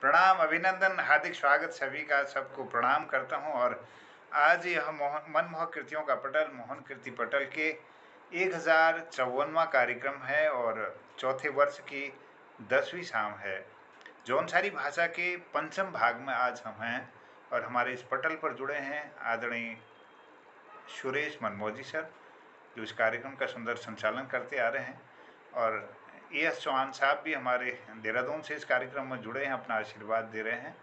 प्रणाम, अभिनंदन, हार्दिक स्वागत सभी का, सबको प्रणाम करता हूँ। और आज यह मनमोहक कृतियों का पटल, मोहन कीर्ति पटल के 1054वां कार्यक्रम है और चौथे वर्ष की 10वीं शाम है। जौनसारी भाषा के पंचम भाग में आज हम हैं और हमारे इस पटल पर जुड़े हैं आदरणीय सुरेश मनमोजी सर, जो इस कार्यक्रम का सुंदर संचालन करते आ रहे हैं। और एस चौहान साहब भी हमारे देहरादून से इस कार्यक्रम में जुड़े हैं, अपना आशीर्वाद दे रहे हैं।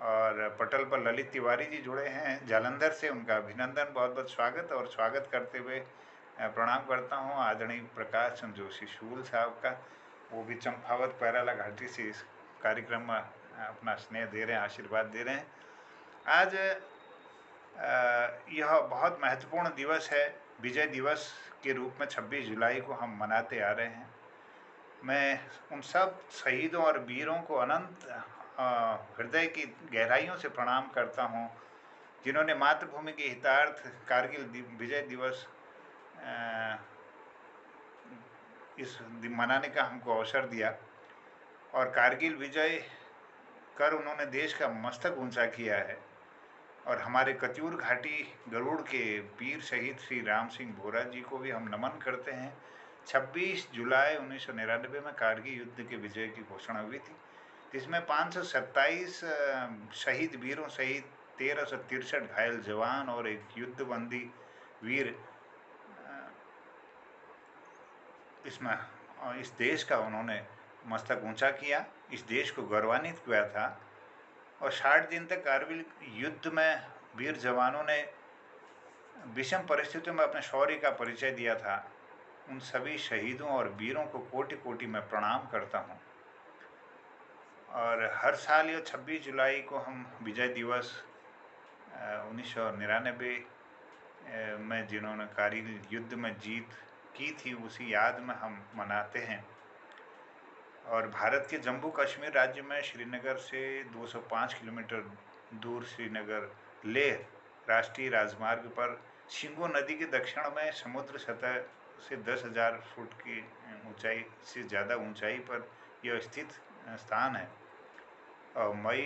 और पटल पर ललित तिवारी जी जुड़े हैं जालंधर से, उनका अभिनंदन, बहुत बहुत स्वागत। और स्वागत करते हुए प्रणाम करता हूँ आदरणीय प्रकाश चंद्र जोशी शूल साहब का, वो भी चंपावत पैराला घाटी से इस कार्यक्रम में अपना स्नेह दे रहे हैं, आशीर्वाद दे रहे हैं। आज यह बहुत महत्वपूर्ण दिवस है, विजय दिवस के रूप में 26 जुलाई को हम मनाते आ रहे हैं। मैं उन सब शहीदों और वीरों को अनंत हृदय की गहराइयों से प्रणाम करता हूँ, जिन्होंने मातृभूमि के हितार्थ कारगिल विजय दिवस इस मनाने का हमको अवसर दिया। और कारगिल विजय कर उन्होंने देश का मस्तक ऊंचा किया है। और हमारे कत्यूर घाटी गरुड़ के वीर शहीद श्री राम सिंह बोरा जी को भी हम नमन करते हैं। 26 जुलाई 1999 में कारगिल युद्ध के विजय की घोषणा हुई थी, जिसमें 527 शहीद वीरों सहित 1363 घायल जवान और एक युद्धबंदी वीर इसमें इस देश का उन्होंने मस्तक ऊंचा किया, इस देश को गौरवान्वित किया था। और 60 दिन तक कारगिल युद्ध में वीर जवानों ने विषम परिस्थितियों में अपने शौर्य का परिचय दिया था। उन सभी शहीदों और वीरों को कोटि कोटि में प्रणाम करता हूँ। और हर साल यह 26 जुलाई को हम विजय दिवस 1999 में जिन्होंने कारगिल युद्ध में जीत की थी, उसी याद में हम मनाते हैं। और भारत के जम्मू कश्मीर राज्य में श्रीनगर से 205 किलोमीटर दूर श्रीनगर लेह राष्ट्रीय राजमार्ग पर शिंगो नदी के दक्षिण में समुद्र सतह से 10,000 फुट की ऊंचाई से ज़्यादा ऊंचाई पर यह स्थित स्थान है। और मई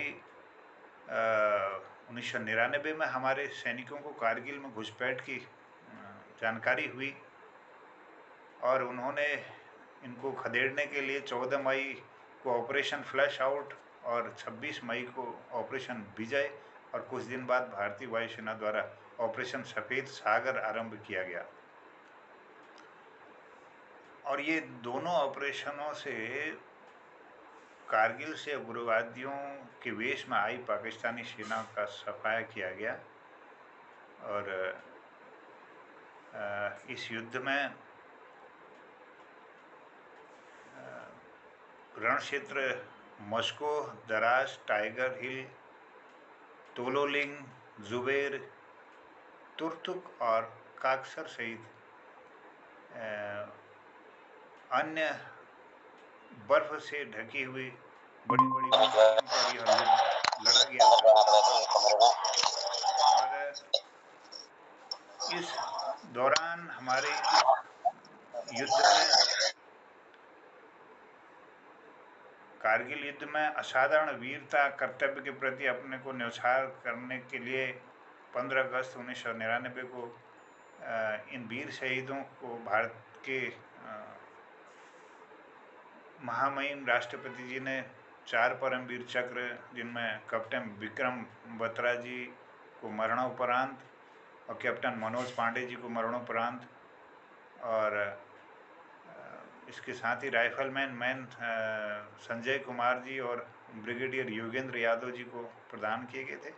1999 में हमारे सैनिकों को कारगिल में घुसपैठ की जानकारी हुई और उन्होंने इनको खदेड़ने के लिए 14 मई को ऑपरेशन फ्लैश आउट और 26 मई को ऑपरेशन विजय और कुछ दिन बाद भारतीय वायुसेना द्वारा ऑपरेशन सफ़ेद सागर आरंभ किया गया। और ये दोनों ऑपरेशनों से कारगिल से उग्रवादियों के वेश में आई पाकिस्तानी सेना का सफाया किया गया। और इस युद्ध में रण क्षेत्र मस्को, दराज, टाइगर हिल, तोलोलिंग, जुबेर, तुर्तुक और काक्सर सहित अन्य बर्फ से ढकी हुई बड़ी बड़ी पहाड़ियों पर यह लड़ा गया था। और इस दौरान हमारे इस युद्ध में, कारगिल युद्ध में असाधारण वीरता, कर्तव्य के प्रति अपने को न्यौछावर करने के लिए 15 अगस्त 1999 को इन वीर शहीदों को भारत के महामहिम राष्ट्रपति जी ने 4 परमवीर चक्र, जिनमें कैप्टन विक्रम बत्रा जी को मरणोपरांत और कैप्टन मनोज पांडे जी को मरणोपरांत, और इसके साथ ही राइफलमैन संजय कुमार जी और ब्रिगेडियर योगेंद्र यादव जी को प्रदान किए गए थे।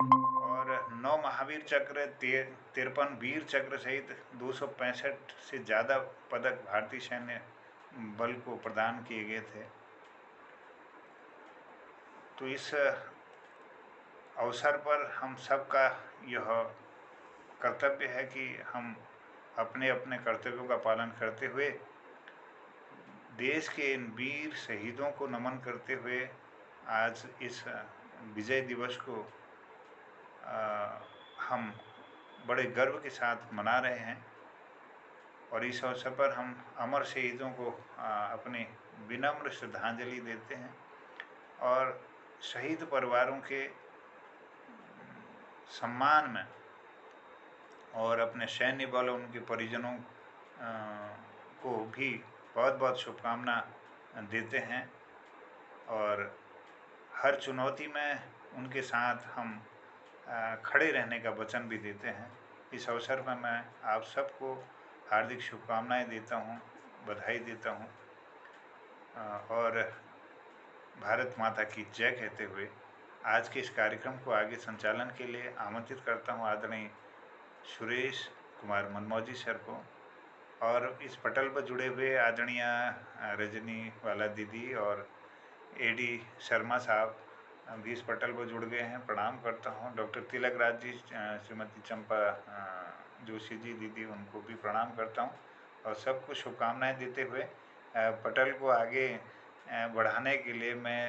और 9 महावीर चक्र, 53 वीर चक्र सहित 265 से ज़्यादा पदक भारतीय सैन्य बल को प्रदान किए गए थे। तो इस अवसर पर हम सबका यह कर्तव्य है कि हम अपने अपने कर्तव्यों का पालन करते हुए देश के इन वीर शहीदों को नमन करते हुए आज इस विजय दिवस को हम बड़े गर्व के साथ मना रहे हैं। और इस अवसर पर हम अमर शहीदों को अपनी विनम्र श्रद्धांजलि देते हैं। और शहीद परिवारों के सम्मान में और अपने सैन्य बल और उनके परिजनों को भी बहुत बहुत शुभकामना देते हैं और हर चुनौती में उनके साथ हम खड़े रहने का वचन भी देते हैं। इस अवसर पर मैं आप सबको हार्दिक शुभकामनाएं देता हूं, बधाई देता हूं और भारत माता की जय कहते हुए आज के इस कार्यक्रम को आगे संचालन के लिए आमंत्रित करता हूं आदरणीय सुरेश कुमार मनमौजी सर को और इस पटल पर जुड़े हुए आदरणीय रजनी वाला दीदी और एडी शर्मा साहब भी इस पटल पर जुड़ गए हैं। प्रणाम करता हूं। डॉक्टर तिलक राज जी, श्रीमती चंपा जोशी जी दीदी, उनको भी प्रणाम करता हूं और सबको शुभकामनाएं देते हुए पटल को आगे बढ़ाने के लिए मैं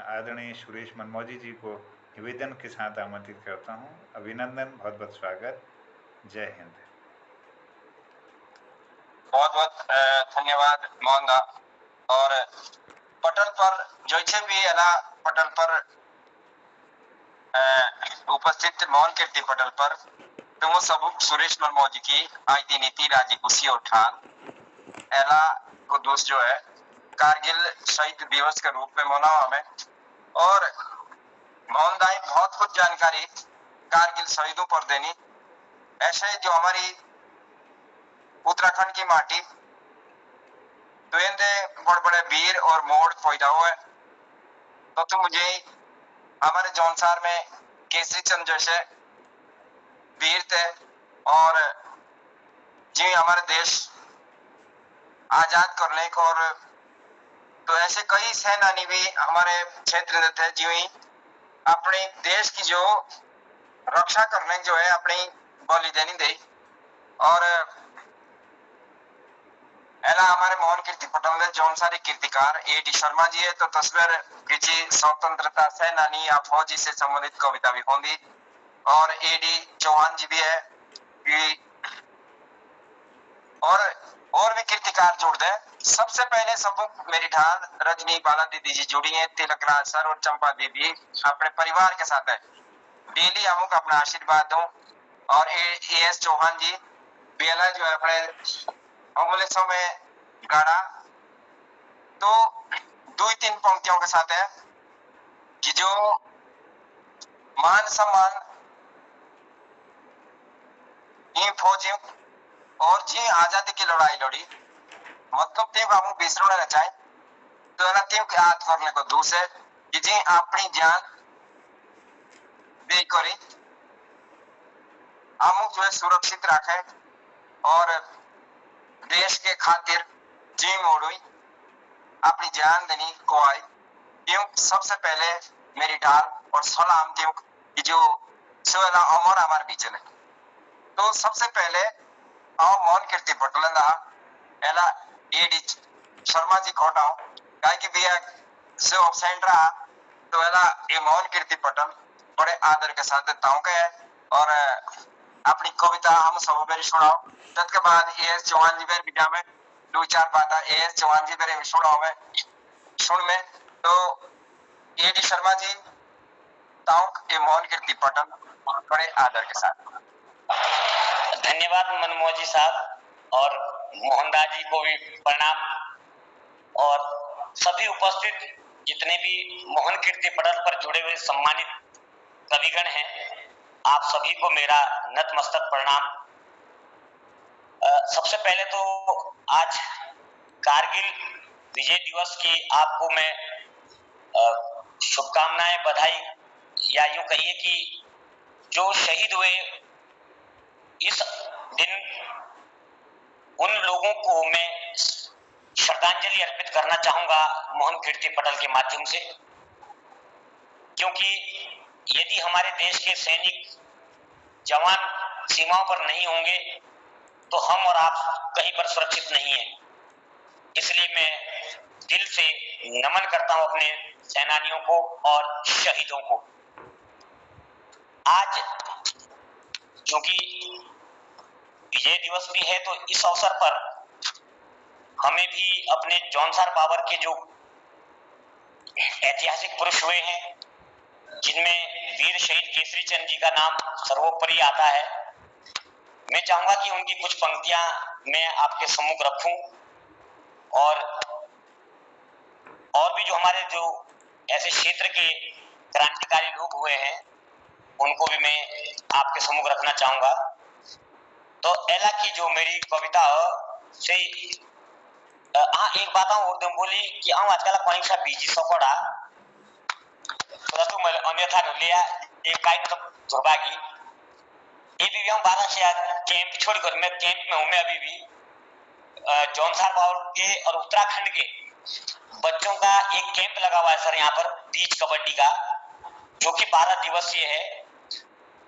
आदरणीय सुरेश मनमौजी जी को निवेदन के साथ आमंत्रित करता हूं। अभिनंदन, बहुत बहुत स्वागत। जय हिंद। बहुत बहुत धन्यवाद मोहन दा। और पटल पर जो भी है ना, पटल पर उपस्थित मोहन कीर्ति पटल पर तुम सब सुरेश मनमौजी की आज दी नीति राजी कुशी उठान एला को दोस्त जो है कारगिल शहीद दिवस के रूप में मनाओ हमें। और मोहन दाई बहुत कुछ जानकारी कारगिल शहीदों पर देनी। ऐसे जो हमारी उत्तराखंड की माटी तो इनके बड़े बड़े वीर और मोड़ पैदा हुए तो मुझे हमारे जौनसार में केसरी चंद जैसे वीर थे और जी हमारे देश आजाद करने को। और तो ऐसे कई सेनानी भी हमारे क्षेत्र में थे जी अपने देश की जो रक्षा करने जो है अपनी बलिदानी दी। और एला हमारे मोहन कीर्ति पटल में जौनसारी कीर्तिकार एडी शर्मा जी है तो तस्वीर किसी स्वतंत्रता सेनानी या फौजी से संबंधित कविता भी होंगी। और एडी चौहान जी भी है और भी कीर्तिकार जुड़ दे। सबसे पहले सब मेरी ढाल रजनी बाला दीदी जी जुड़ी है, तिलक राज सर और चंपा दीदी अपने परिवार के साथ है। डेली हम अपना आशीर्वाद दूं। और एस चौहान जी बेला जो है अपने एम्बुलेंसों में गाड़ा तो 2-3 पंक्तियों के साथ है कि जो मान सम्मान इन फौजियों और जी आजादी की लड़ाई लड़ी मतलब तीन हम बिसरना न चाहे तो है ना तीन के हाथ करने को दूसरे कि जी अपनी जान दे करी हम जो है सुरक्षित रखे और देश के खातिर जी मोड़ी अपनी जान देनी को आई। क्यों सबसे पहले मेरी ढाल और सलाम क्यों कि जो सेना अमर हमारे बीच में। तो सबसे पहले मोहन कीर्ति पटल एला एडी शर्मा जी खोटाओ क्या कि भैया से ऑब्सेंट रहा तो एला ये मोहन कीर्ति पटल बड़े आदर के साथ ताऊ के और अपनी कविता हम सब बेरी सुनाओ। तद के बाद एस चौहान जी बेरी बिजा में 2-4 बात एस चौहान जी बेरी सुनाओ में सुन में तो एडी शर्मा जी ताऊ ये मोहन कीर्ति पटल बड़े आदर के साथ। धन्यवाद मनमोजी साहब और मोहनदास जी को भी प्रणाम और सभी उपस्थित जितने भी मोहन कीर्ति पटल पर जुड़े हुए सम्मानित कविगण हैं, आप सभी को मेरा नतमस्तक प्रणाम। सबसे पहले तो आज कारगिल विजय दिवस की आपको मैं शुभकामनाएं, बधाई या यूं कहिए कि जो शहीद हुए इस दिन उन लोगों को मैं श्रद्धांजलि अर्पित करना चाहूंगा मोहन कीर्ति पटल के माध्यम से, क्योंकि यदि हमारे देश के सैनिक जवान सीमाओं पर नहीं होंगे तो हम और आप कहीं पर सुरक्षित नहीं हैं। इसलिए मैं दिल से नमन करता हूं अपने सेनानियों को और शहीदों को। आज क्योंकि विजय दिवस भी है तो इस अवसर पर हमें भी अपने जौनसार बाबर के जो ऐतिहासिक पुरुष हुए हैं, जिनमें वीर शहीद केसरी चंद जी का नाम सर्वोपरि आता है। मैं चाहूंगा कि उनकी कुछ पंक्तियां मैं आपके सम्मुख रखूं और भी जो हमारे जो ऐसे क्षेत्र के क्रांतिकारी लोग हुए हैं उनको भी मैं आपके सम्मुख रखना चाहूंगा। तो एला की जो मेरी कविता से एक बात और तुम बोली कि आजकल पानी सा बीजी सकोड़ा तो मैं अन्यथा न लिया एक काइट तो दुर्भागी ये भी हम 12 से कैंप छोड़कर मैं कैंप में हूं। मैं अभी भी जौनसार पावर के और उत्तराखंड के बच्चों का एक कैंप लगा हुआ है सर यहाँ पर बीच कबड्डी का, जो कि 12 दिवसीय है।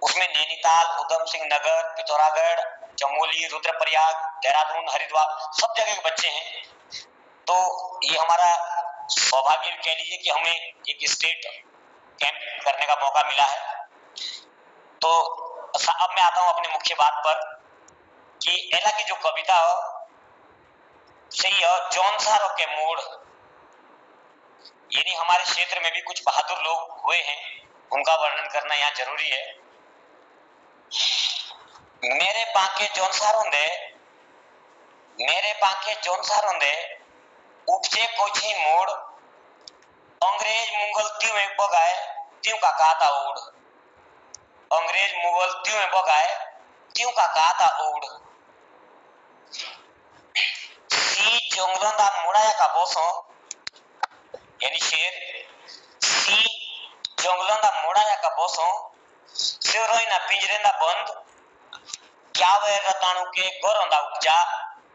उसमें नैनीताल, उधम सिंह नगर, पिथौरागढ़, चमोली, रुद्रप्रयाग, देहरादून, हरिद्वार सब जगह के बच्चे हैं। तो ये हमारा सौभाग्य कह लीजिए कि हमें एक स्टेट कैंप करने का मौका मिला है। तो अब मैं आता हूं अपने मुख्य बात पर कि एला की जो कविता सही है जौनसार के मोड़, यानी हमारे क्षेत्र में भी कुछ बहादुर लोग हुए हैं, उनका वर्णन करना यहाँ जरूरी है। मेरे बांके जौनसार होंदे उपजे कोई मोड़, अंग्रेज मुगल त्यों में बगाए त्यों का कहता ओढ़, अंग्रेज मुगल त्यों में बगाए त्यों का कहता ओढ़, सी जंगलों दा मुड़ाया का बोसों, यानी शेर सी जंगलों दा मुड़ाया का बोसों, सिरोई ना पिंजरे ना बंद, क्या वे रताणु के गोरों दा उपजा,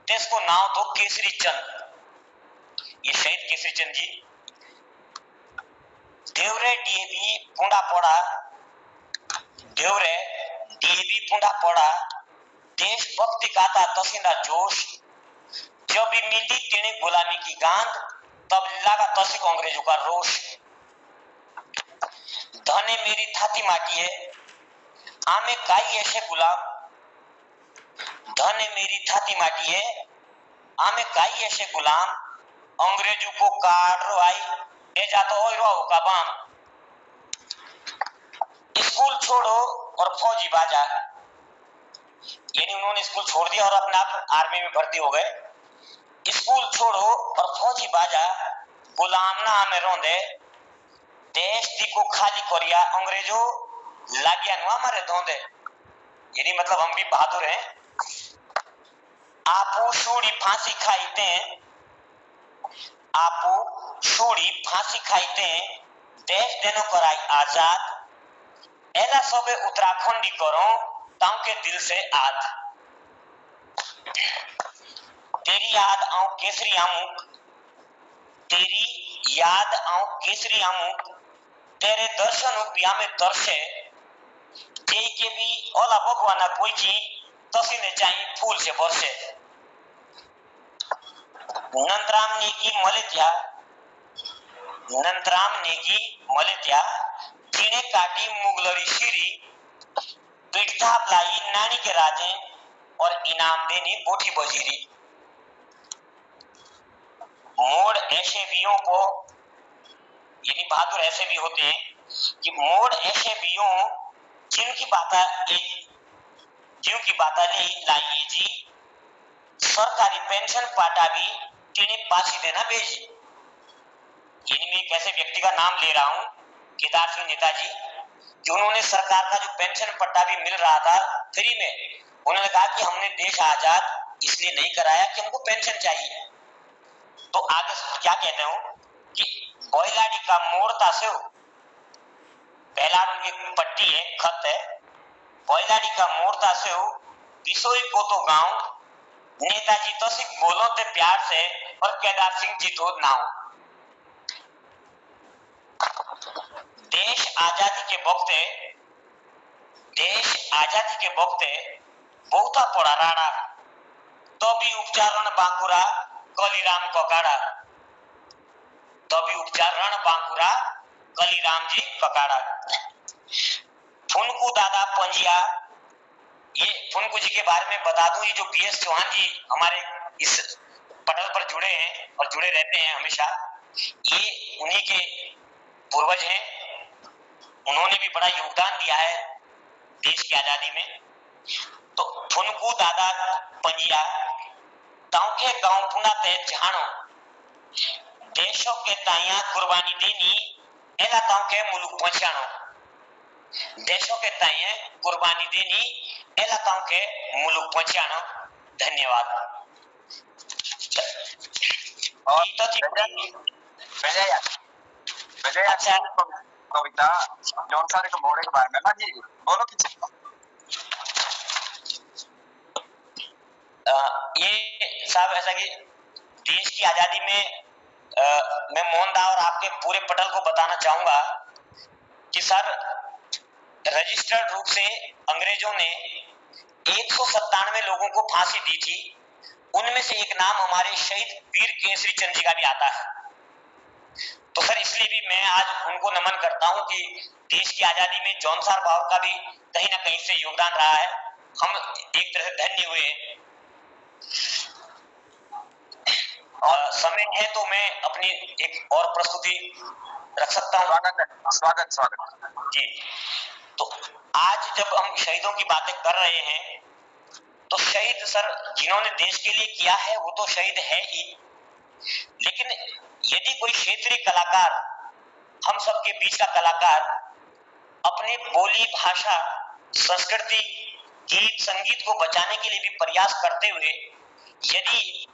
जिसको नाम तो केसरी चंद। ये शहीद केसरी चंद जी देवरे डीएवी पुंडा पड़ा देशभक्ति का था तसीना जोश, जब भी मिली तेने गुलामी की गांध तब लगा तसी को अंग्रेजों का रोष। धने मेरी थाती माटी है आमे काई ऐसे गुलाम, धने मेरी थाती माटी है आमे काई ऐसे गुलाम, अंग्रेजों को काट रो आई ए जातो हो रो का बाम। स्कूल छोड़ो और फौजी बाजा, यानी उन्होंने स्कूल छोड़ दिया और अपने आप आर्मी में भर्ती हो गए। स्कूल छोड़ो और फौजी बाजा, गुलाम ना हमें रोंदे, देश दी को खाली करिया अंग्रेजों लागिया नु हमारे धोंदे, यानी मतलब हम भी बहादुर हैं। आपू शूड़ी फांसी खाईते देश देनो कराई आजाद, एला सबे उत्तराखंडी करो ताऊ के दिल से आद। तेरी याद आऊं केसरी आमुक, तेरे दर्शन बिया में तरसे, जेई के भी ओला भगवाना कोई की तसी ने चाहिए फूल से बरसे। नंदराम नेगी मलेत्या जिने काटी मुगलरी शिरी, पिठथाप लाई नानी के राजे और इनाम देनी बोठी बजीरी। मोड़ ऐसे वीरों को, यानी बहादुर ऐसे भी होते हैं कि मोड़ ऐसे वीरों जिनकी बात ले लाई जी, सरकारी पेंशन पाटा भी तिने पासी देना भेजी। यानी मैं एक ऐसे व्यक्ति का नाम ले रहा हूं केदार सिंह नेताजी, कि उन्होंने सरकार का जो पेंशन पट्टा भी मिल रहा था फ्री में, उन्होंने कहा कि हमने देश आजाद इसलिए नहीं कराया कि हमको पेंशन चाहिए। तो आगे क्या कहते हो कि बोयलाडी का मोड़ता से पहला उनकी पट्टी है, खत है, बोयलाडी का मोड़ता से बिसोई को तो गांव, नेताजी तो सिर्फ बोलो थे प्यार से और केदार सिंह जी तो नाव। देश आजादी के वक्ते बहुता पड़ा राड़ा, तो भी उपचारण बांकुरा कलीराम जी ककाड़ा। फुनकू दादा पंजिया, ये फुनकू जी के बारे में बता दूं, ये जो बीएस चौहान जी हमारे इस पटल पर जुड़े हैं और जुड़े रहते हैं हमेशा, ये उन्हीं के पूर्वज हैं, उन्होंने भी बड़ा योगदान दिया है देश की आजादी में। तो थुनकू दादा पंजिया ताऊ के गांव पुना ते जानो देशों के ताइया कुर्बानी देनी एला ताऊ के मुल्क पहुंचानो, देशों के ताइया कुर्बानी देनी एला ताऊ के मुल्क पहुंचानो। धन्यवाद। और ये तो थी विजय अच्छा कविता जौन सारे के मोड़े के बारे में ना जी बोलो कि ये साहब ऐसा कि देश की आजादी में मैं मोहनदास और आपके पूरे पटल को बताना चाहूंगा कि सर रजिस्टर्ड रूप से अंग्रेजों ने 197 लोगों को फांसी दी थी। उनमें से एक नाम हमारे शहीद वीर केसरी चंद्र जी का भी आता है। तो सर इसलिए भी मैं आज उनको नमन करता हूं कि देश की आजादी में जौनसार भाव का भी कहीं ना कहीं से योगदान रहा है। हम एक तरह से धन्य हुए हैं। समय है तो मैं अपनी एक और प्रस्तुति रख सकता हूं। स्वागत जी। तो आज जब हम शहीदों की बातें कर रहे हैं तो शहीद सर जिन्होंने देश के लिए किया है वो तो शहीद है ही, लेकिन यदि कोई क्षेत्रीय कलाकार, हम सबके बीच का कलाकार, अपने बोली भाषा संस्कृति गीत संगीत को बचाने के लिए भी प्रयास करते हुए यदि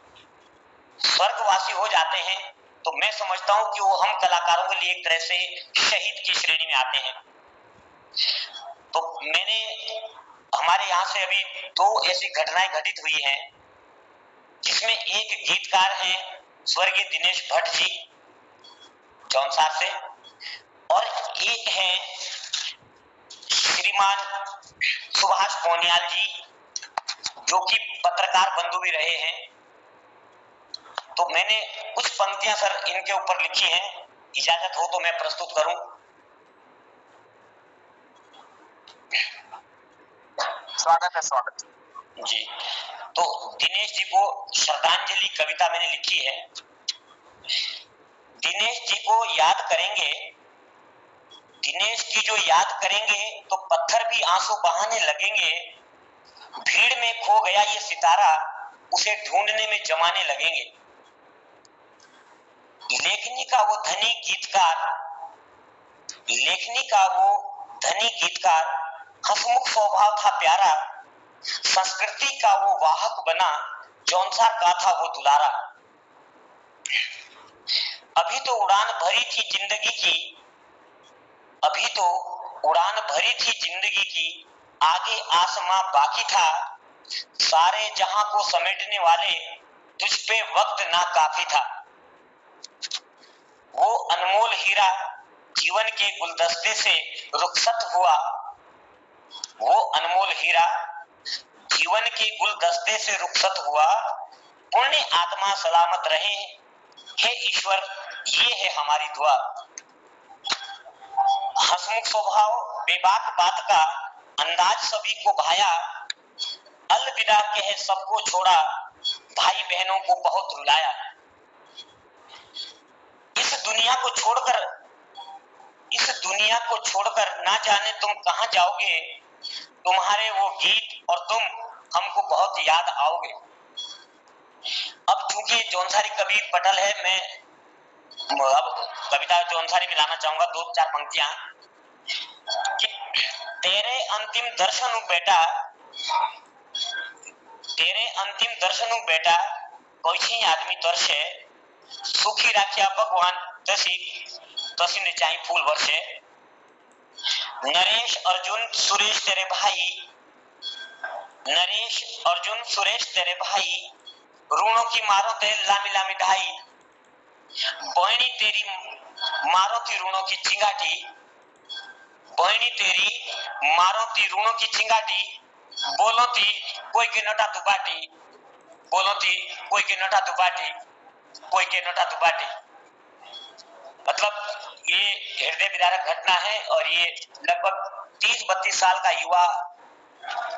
स्वर्गवासी हो जाते हैं तो मैं समझता हूं कि वो हम कलाकारों के लिए एक तरह से शहीद की श्रेणी में आते हैं। तो मैंने हमारे यहाँ से अभी 2 ऐसी घटनाएं घटित हुई हैं जिसमें एक गीतकार हैं स्वर्गीय दिनेश भट्ट जी जौनसार से, और एक है श्रीमान सुभाष पोनियाल जी जो कि पत्रकार बंधु भी रहे हैं। तो मैंने कुछ पंक्तियां सर इनके ऊपर लिखी हैं, इजाजत हो तो मैं प्रस्तुत करूं। स्वागत जी। तो दिनेश जी को श्रद्धांजलि कविता मैंने लिखी है। दिनेश जी को याद करेंगे, दिनेश जी जो याद करेंगे तो पत्थर भी आंसू बहाने लगेंगे। भीड़ में खो गया ये सितारा उसे ढूंढने में जमाने लगेंगे। लेखनी का वो धनी गीतकार, लेखनी का वो धनी गीतकार, हंसमुख स्वभाव था प्यारा, संस्कृति का वो वाहक बना, जौनसार का था वो दुलारा। अभी तो उड़ान भरी थी जिंदगी की, अभी तो उड़ान भरी थी जिंदगी की, आगे आसमां बाकी था, सारे जहां को समेटने वाले तुझ पे वक्त ना काफी था। वो अनमोल हीरा जीवन के गुलदस्ते से रुखसत हुआ, वो अनमोल हीरा जीवन के गुलदस्ते से रुखसत हुआ, पुण्य आत्मा सलामत रहे, हे ईश्वर ये है हमारी दुआ। हंसमुख स्वभाव बेबाक बात का अंदाज सभी को भाया, अलविदा कहे सबको छोड़ा, भाई बहनों को बहुत रुलाया। इस दुनिया को छोड़कर ना जाने तुम कहां जाओगे, तुम्हारे वो गीत और तुम हमको बहुत याद आओगे। अब चूंकि जौनसारी कवि पटल है, मैं अब कविता जौनसारी में लाना चाहूंगा 2-4 पंक्तियां कि तेरे अंतिम दर्शनु बेटा, तेरे अंतिम दर्शनु बेटा कोई आदमी तरसे, सुखी राख्या भगवान तसी ने चाही फूल वर्षे। नरेश अर्जुन सुरेश तेरे भाई, नरेश अर्जुन सुरेश तेरे भाई, ऋणों की मारो ते लामी लामी ढाई, बहनी तेरी मारो थी ऋणों की चिंगाटी, बहनी तेरी मारो थी ऋणों की चिंगाटी, बोलो थी कोई के नटा दुबाटी, बोलो थी कोई के नटा दुबाटी, कोई के नटा दुबाटी। मतलब ये हृदय विदारक घटना है और ये लगभग 30-32 साल का युवा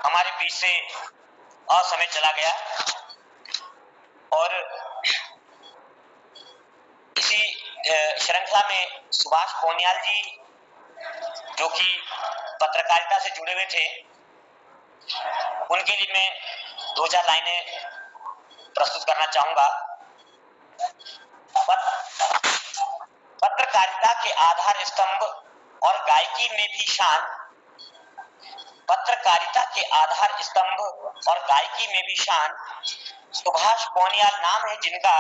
हमारे बीच से असमय चला गया। और इसी श्रृंखला में सुभाष बोनियाल जी जो कि पत्रकारिता से जुड़े हुए थे, उनके लिए मैं 2-4 लाइनें प्रस्तुत करना चाहूंगा। पत्रकारिता के आधार स्तंभ और गायकी में भी शान, पत्रकारिता के आधार स्तंभ और गायकी में भी शान, सुभाष बोनियाल नाम है जिनका,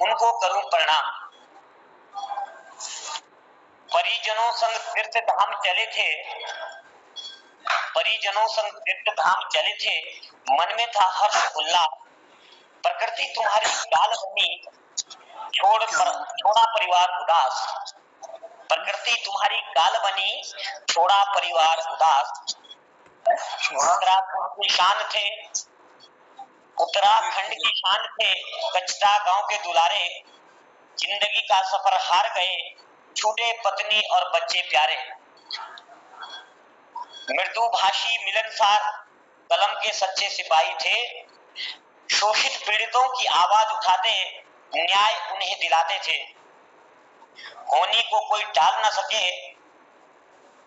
उनको करूं प्रणाम। परिजनों संग तीर्थ धाम चले थे, परिजनों संग तीर्थ धाम चले थे, मन में था हर्ष उल्लास, प्रकृति तुम्हारी गाल बनी, छोड़ा परिवार उदास, प्रकृति तुम्हारी गाल बनी, छोड़ा परिवार उदास। उत्तराखंड की शान थे, उत्तराखंड की शान थे, कचरा गांव के दुलारे, जिंदगी का सफर हार गए, छूटे पत्नी और बच्चे प्यारे। मृदु भाषी मिलनसार कलम के सच्चे सिपाही थे, शोषित पीड़ितों की आवाज उठाते, न्याय उन्हें दिलाते थे। होनी को कोई टाल ना सके,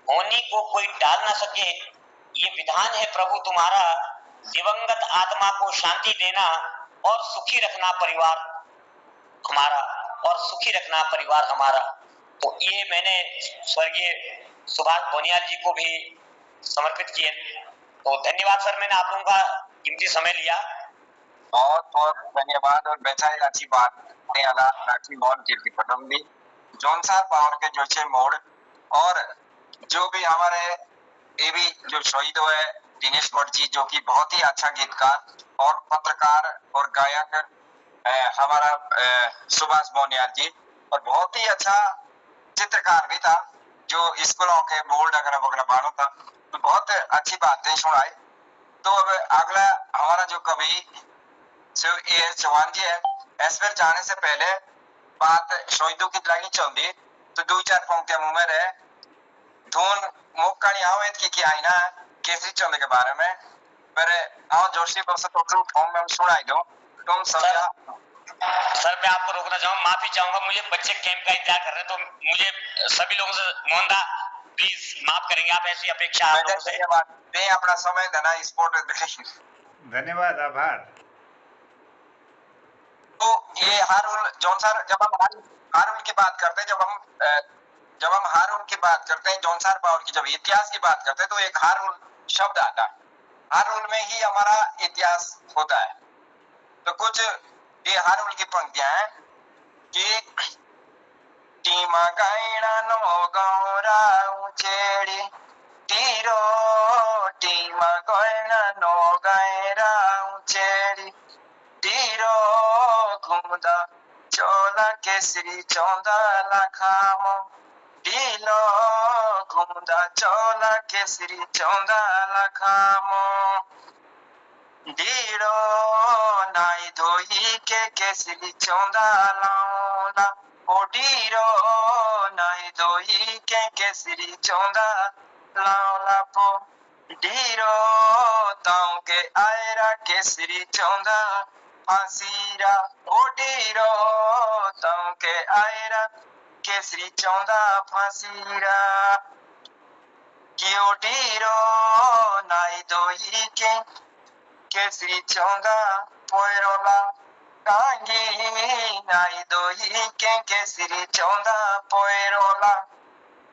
होनी को कोई टाल ना सके, ये विधान है प्रभु तुम्हारा, दिवंगत आत्मा को शांति देना और सुखी रखना परिवार हमारा, और सुखी रखना परिवार हमारा। तो ये मैंने स्वर्गीय सुभाष बोनियाल जी को भी समर्पित किए। तो धन्यवाद सर, मैंने आप लोगों का कीमती समय लिया। बहुत बहुत धन्यवाद। और बेचारे अच्छी बात राखी मोहन कीर्ति पटल भी जौनसार पावर के जो छे मोड़, और जो भी हमारे ये भी जो शहीद हुए दिनेश भट्ट जी जो कि बहुत ही अच्छा गीतकार और पत्रकार और गायक, हमारा सुभाष बोनियाल जी, और बहुत ही अच्छा चित्रकार भी था, जो स्कूलों के बोर्ड वगैरह बानो था, तो बहुत अच्छी बातें सुनाई। तो अब अगला हमारा जो कवि चौहान जी है, इस पर जाने से पहले बात शहीदों की लाइन चलती, तो 2-4 पंक्तियां मुंह में रहे। धुन मुक्का नहीं आओ की आई ना केसरी चंद के बारे में, पर आओ जोशी बस तो फॉर्म में सुनाई दो तुम सब। सर मैं आपको रोकना चाहूंगा, माफी चाहूंगा, मुझे बच्चे कैंप का इंतजार कर रहे हैं, तो मुझे सभी लोगों से मोहनदा प्लीज माफ करेंगे आप, ऐसी अपेक्षा आप लोगों से। धन्यवाद, दे अपना समय देना स्पोर्ट। धन्यवाद, आभार। तो ये हारुल जौनसार, जब हम हारुल की बात करते हैं, जब हम हारुल की बात करते हैं, जौनसार पावर की जब इतिहास की बात करते हैं, तो एक हारुल शब्द आता है, हारुल में ही हमारा इतिहास होता है। तो कुछ ये हारुल की पंक्तियां हैं कि टीमा गायना नो गौरा उचेड़ी तीरो, टीमा गायना नो गायरा उचेड़ी तीरो, घुमदा चोला केसरी चौंदा लाखामो ढीलो, घुमदा चोला केसरी चौंदा लाखामो ढीलो, नाई धोई के केसरी चौंदा लाऊला ओ ढीरो, नाई धोई के केसरी चौंदा लाऊला पो ढीरो, ताऊ के आयरा केसरी चौंदा फांसीरा ओ ढीरो, ताऊ के आयरा केसरी चौंदा फांसीरा कियो ढीरो, नाई धोई के केसरी चौंदा पोयरोला कांगी, नाई धोई के केसरी चौंदा पोयरोला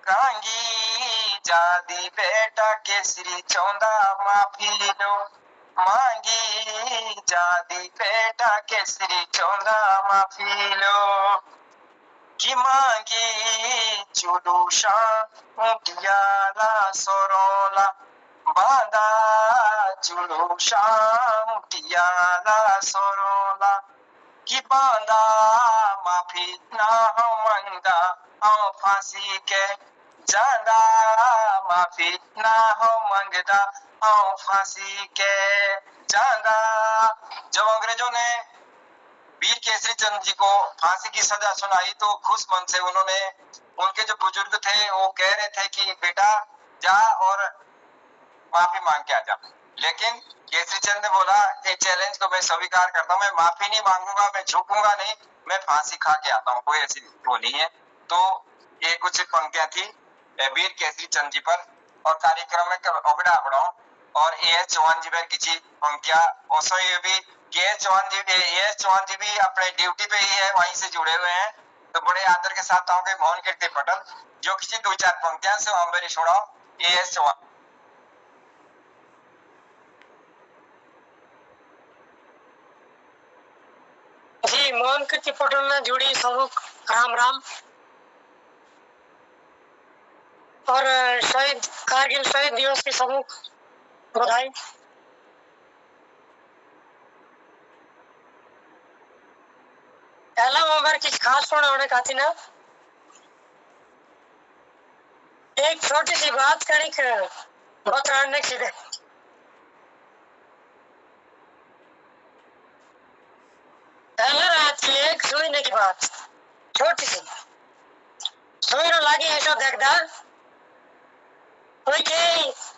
कांगी, जादी बेटा केसरी चौंदा माफी लो मांगी, जादी बेटा केसरी चौंदा माफी लो की मांगी, चुलूशा उटियाला सोरोला बांदा, चुलूशा उटियाला सोरोला की बांदा, माफी ना हो मंगा आओ फांसी के जादा, माफी ना हो मंगदा आओ फांसी के जादा। जब अंग्रेजों ने वीर केसरी चंद जी को फांसी की सजा सुनाई, तो खुश मन से उन्होंने, उनके जो बुजुर्ग थे वो कह रहे थे कि बेटा जा और माफी मांग के आ जा, लेकिन केसरी चंद ने बोला ये चैलेंज को मैं स्वीकार करता हूँ, मैं माफी नहीं मांगूंगा, मैं झुकूंगा नहीं, मैं फांसी खा के आता हूँ, कोई ऐसी वो नहीं है। तो ये कुछ पंक्तियां थी वीर केसरी चंद जी पर, और कार्यक्रम में अगड़ा बड़ो और ए चौहान जी पर किसी पंक्तियां ओसो ये भी के चौहान जी भी अपने ड्यूटी पे ही है, वहीं से जुड़े हुए हैं। तो बड़े आदर के साथ आऊंगे मोहन कीर्ति पटेल जो किसी 2-4 पंक्तियां से हम मेरी सुनाओ ए चौहान जी। मोहन कीर्ति पटेल ने जुड़ी सबक राम राम। और शहीद कारगिल शहीद दिवस की सबक बधाई। पहला उम्र की खास होने खाती ना एक छोटी सी बात करी बतराने की दे। पहले रात की एक सोने की बात छोटी सी सोई नो लागी ऐसा देखदा कोई के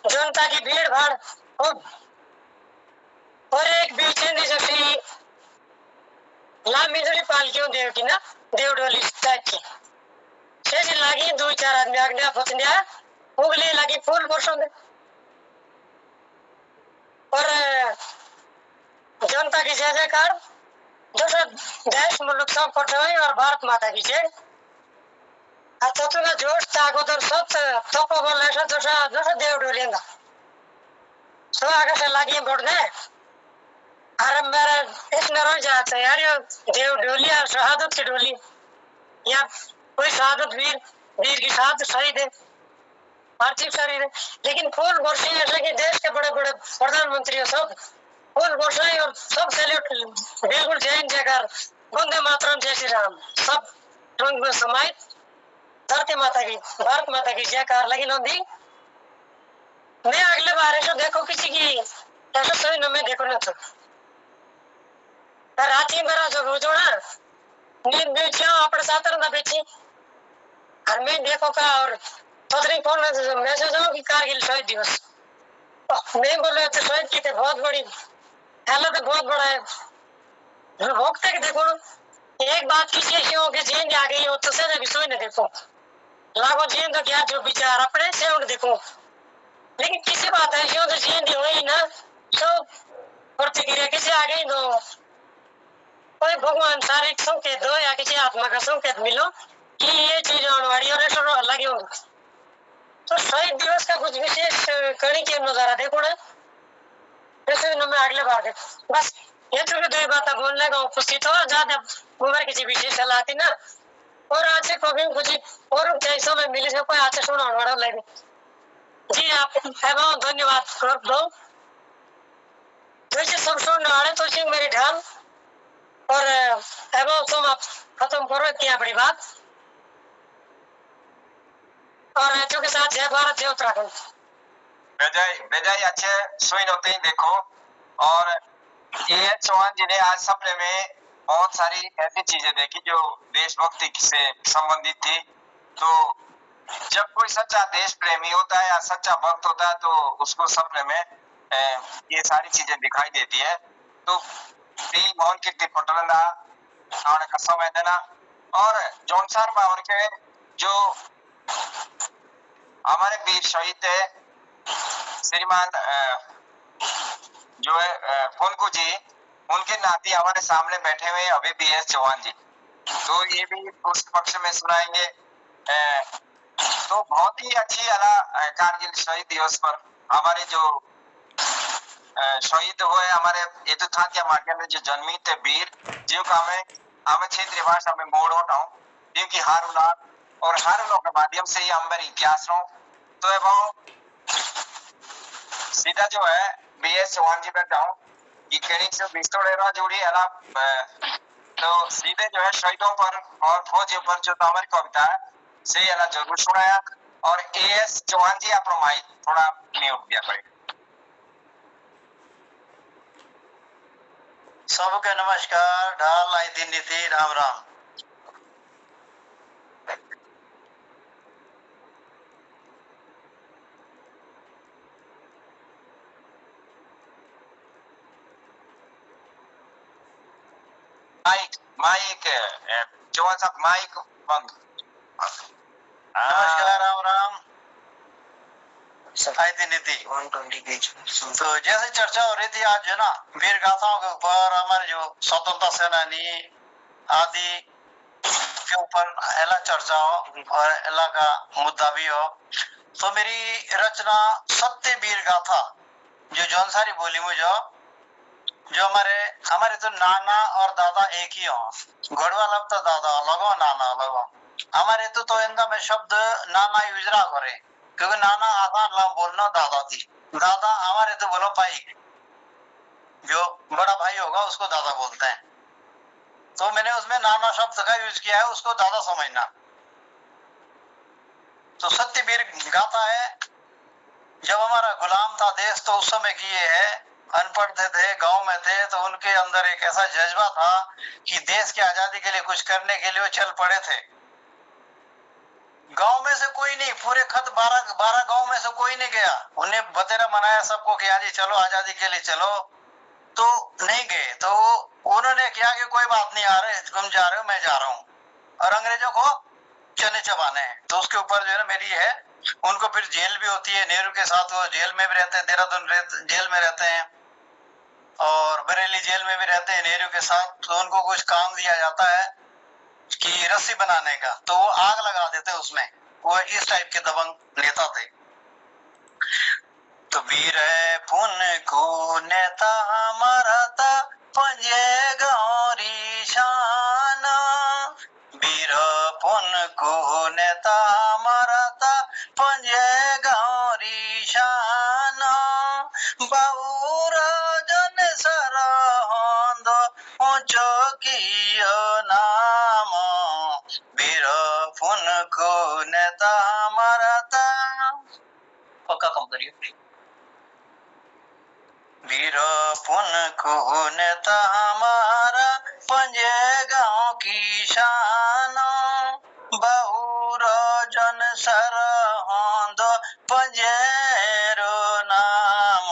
जनता की भीड़ भाड़ खूब और एक बीच में जैसी लामी जोड़ी पालकियों देव की ना देव डोली टाइप की शेष लागी 2-4 आदमी आगने फसने उगली लगी फूल वर्षों में और जनता की जय जयकार जो देश मुल्क सब पठे और भारत माता की जय। अच्छा तुम्हें जोश ताकत और सब तप बोल ऐसा जो देव डोलेंगा सो आगे से लागी बढ़ने अरे मेरा इसमें रोज जाता है यार ये देव डोली और शहादत की डोली या कोई शहादत वीर की शहादत शहीद है पार्थिव शरीर है। लेकिन फूल वर्षी ऐसे कि देश के बड़े बड़े प्रधानमंत्री सब फूल वर्षाई और सब सैल्यूट बिल्कुल जय जयकार वंदे मातरम जय श्री राम सब रंग में समाहित धरती माता की भारत माता की जयकार लगी नंदी। मैं अगले बार ऐसा देखो किसी की ऐसा सही न मैं देखो ना तो राती मेरा जो रोजो ना नींद में क्या अपने साथ रहना बेची और मैं देखो का और पत्नी फोन में मैसेज हो कि कारगिल शहीद दिवस मैं बोले तो शहीद की थे बहुत बड़ी हालत बहुत बड़ा है भोगते के देखो एक बात किसी ऐसी हो कि जीन आ गई हो तो से भी सोई न देखो लागो जीन तो क्या जो विचार अपने से उन देखो लेकिन किसी बात ऐसी हो तो जीन हो ही ना सब प्रतिक्रिया किसी आ गई तो कोई भगवान शारीरिक संकेत दो या किसी आत्मा का संकेत मिलो कि ये चीज आने वाली और ऐसा अलग हो तो शहीद दिवस का कुछ विशेष कड़ी के नजारा देखो ना जैसे मैं अगले बार देखो बस ये तो दो बातें बोलने का उपस्थित हो ज्यादा उम्र किसी विशेष सलाह थी ना और आज से कभी कुछ और जैसा में मिले से कोई आज से सुना वाला लगे जी आप एवं धन्यवाद कर दो जैसे सब सुनने वाले तो सिंह मेरी ढाल और एवं तुम आप खत्म करो इतनी बड़ी बात और राज्यों के साथ जय भारत जय उत्तराखंड। बेजाई अच्छे सुई होते ही देखो और ये चौहान जी ने आज सपने में बहुत सारी ऐसी चीजें देखी जो देशभक्ति से संबंधित थी। तो जब कोई सच्चा देश प्रेमी होता है या सच्चा भक्त होता है तो उसको सपने में ये सारी चीजें दिखाई देती है। तो मोहन कीर्ति पटेल का समय देना और जौनसार बावर के जो हमारे वीर शहीद है श्रीमान जो है फुनकू जी उनके नाती हमारे सामने बैठे हुए अभी BS चौहान जी तो ये भी उस पक्ष में सुनाएंगे। तो बहुत ही अच्छी अला कारगिल शहीद दिवस पर हमारे जो शहीद हुए हमारे ये तो था क्या मार्केट में जो जन्मी थे वीर जो का हमें क्षेत्रीय भाषा में मोड़ उठाऊं क्योंकि हारुला और हारुलों के माध्यम से ही हम मेरे इतिहास रहो तो एवं सीधा जो है BS चौहान जी पर जाऊं कि कहीं से बिस्तोड़ेरा जोड़ी अला तो सीधे जो है शहीदों पर और फौजियों पर जो हमारी कविता है से अला जरूर सुनाया और AS चौहान जी आप माइक थोड़ा म्यूट दिया करें। सबके नमस्कार ढाल आई दिन नीति राम राम। माइक चौहान साहब माइक बंद नमस्कार, राम राम। आई थी नीति। 120 तो जैसे चर्चा हो रही थी आज जो ना वीर गाथाओं के ऊपर, हमारे जो स्वतंत्रता सेनानी आदि के ऊपर एला चर्चा हो और एला का मुद्दा भी हो, तो मेरी रचना सत्य वीर गाथा जो जौनसारी बोली में जो हमारे हमारे तो नाना और दादा एक ही हो। घोड़वा लब तो दादा अलग हो, नाना अलग हो। हमारे तो इनका में शब्द नाना यूजरा करे, क्योंकि नाना आसान लम बोलना दादा थी। दादा हमारे तो बोलो भाई, जो बड़ा भाई होगा उसको दादा बोलते हैं। तो मैंने उसमें नाना शब्द का यूज किया है, उसको दादा समझना। तो सत्यवीर गाथा है, जब हमारा गुलाम था देश तो उस समय की ये है, अनपढ़ थे, गांव में थे, तो उनके अंदर एक ऐसा जज्बा था कि देश की आजादी के लिए कुछ करने के लिए वो चल पड़े थे। गांव में से कोई नहीं, पूरे खत 12 गांव में से कोई नहीं गया। उन्हें बतेरा मनाया सबको कि हाँ जी चलो आजादी के लिए चलो, तो नहीं गए। तो उन्होंने किया कि कोई बात नहीं, आ रहे तुम जा रहे हो, मैं जा रहा हूँ, और अंग्रेजों को चने चबाने हैं। तो उसके ऊपर जो है मेरी है, उनको फिर जेल भी होती है। नेहरू के साथ वो जेल में भी रहते हैं, देहरादून जेल में रहते हैं और बरेली जेल में भी रहते हैं नेहरू के साथ। तो उनको कुछ काम दिया जाता है कि रस्सी बनाने का, तो वो आग लगा देते उसमें। वो इस टाइप के दबंग नेता थे। तो वीर पुन को नेता हमारा था, पंजे गौरी शान। वीर पुन को नेता हमारा था, पंजे गौरी शान। बाबूर जन सरहंद ऊंचो कियो नाम। वीर पुन को नेता हमारा था। पक्का कम करिए। वीर पुन को नेता हमारा, पंजे गांव की शान। बहुर जन सरहंद पंजेरो नाम।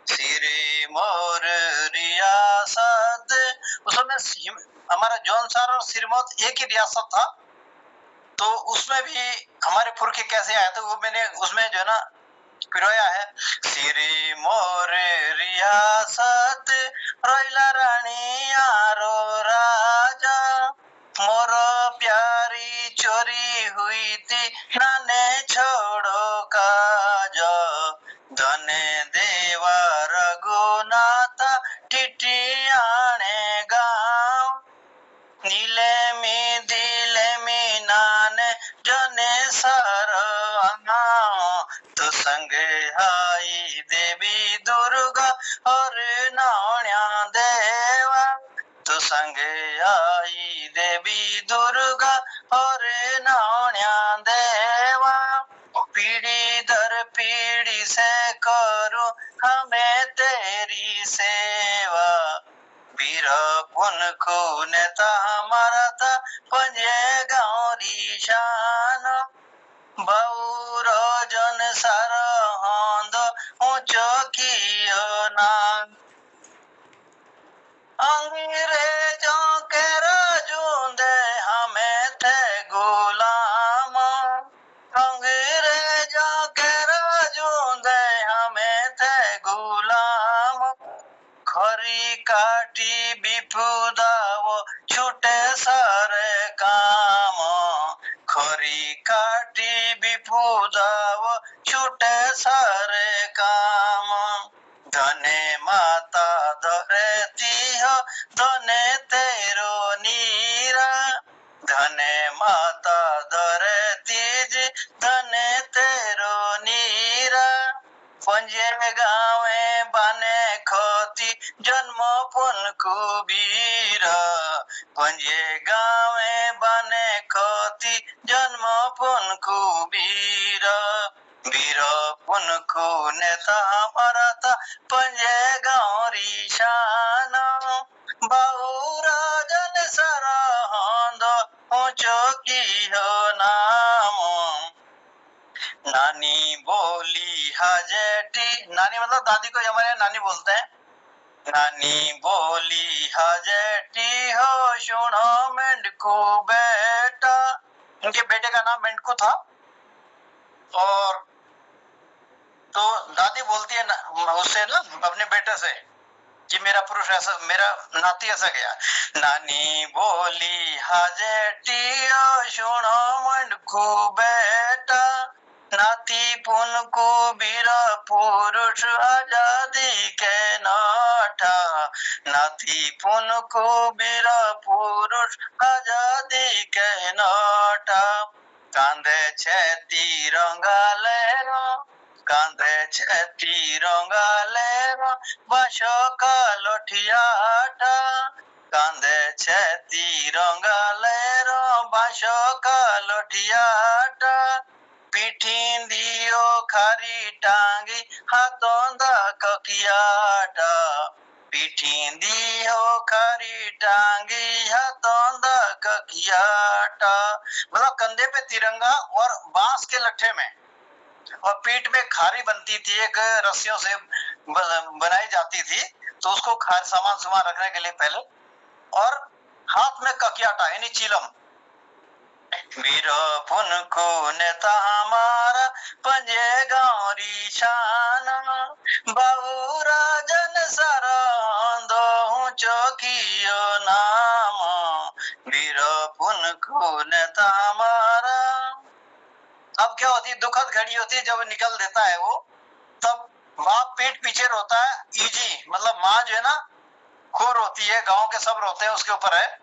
श्री मोर रियासत, उस समय हमारा जौनसार और सिरमौर एक ही रियासत था। तो उसमें भी हमारे पुरखे कैसे आए थे वो मैंने उसमें जो है ना पिरोया है। श्री मोर रियासत रोइला रानी आरो राजा। मोर प्यारी चोरी हुई थी, नाने छोड़ो काज। धने देवा रघुनाथ टिटियाने गाँव। नीले में दिले में नाने जने सर तो संगे आई देवी दुर्गा और नाण्या देवा। तो संगे आई देवी दुर्गा और नाण्या देवा। पीढ़ी दर पीढ़ी से करूं हमें तेरी सेवा। वीर पुन को नेता हमारा था, पंजे गौरी शान। बहुर जन सरहंद ऊंचो कियो नाम। अंग्रेजों के राजूंदे हमें थे गुलाम। अंग्रेजों के राजूंदे हमें थे गुलाम। खरी काटी विपुदा वो छूटे सारे काम। खरी काटी विपुदा वो छूटे सारे काम। धने माता धरती हो, धने तेरो नीरा। धने माता धरती जी, धने तेरो नीरा। पंजे गावे बने खोती जन्म पुन कुबीर। पंजे गावे बने खोती जन्म पुन कुबीर। वीर पुन को नेता हमारा था, पंजे गौरी शान। बहुरा जन सरहंद ऊंचो कियो नाम। नानी बोली हजेटी, नानी मतलब दादी को हमारे नानी बोलते हैं। नानी बोली हजेटी हो, सुनो मेंढकू बेटा। उनके बेटे का नाम मिंटू था। और तो दादी बोलती है ना उससे ना अपने बेटे से कि मेरा पुरुष ऐसा, मेरा नाती ऐसा गया। नानी बोली हाजेटियो सुनो मंडकू बेटा, नाती पुन को बीरा पुरुष आजादी के नाटा, नाती पुन को बीरा पुरुष आजादी के नाटा। कांदे छे तिरंगा लहरा, कांदे छे तिरंगा लहरा, बाशो का लोठियाटा, कांदे छे तिरंगा लहरा, बाशो का लोठियाटा। पीठी दियो खारी टांगी, हाथों दा ककियाटा, पीठी दियो खारी टांगी, हाथों दा ककियाटा। मतलब कंधे पे तिरंगा और बांस के लट्ठे में, और पीठ में खारी बनती थी, एक रस्सियों से बनाई जाती थी, तो उसको सामान सुमान रखने के लिए पहले, और हाथ में ककियाटा यानी चीलम। वीरो पुन को नेता हमारा पंजे गौरी शान, बाबू राजन सरहंदो चौकियो नाम, वीरो पुन को नेता हमारा। अब क्या होती है, दुखद घड़ी होती है जब निकल देता है वो, तब बाप पीठ पीछे रोता है, इजी मतलब माँ जो है ना खूब रोती है, गांव के सब रोते हैं, उसके ऊपर है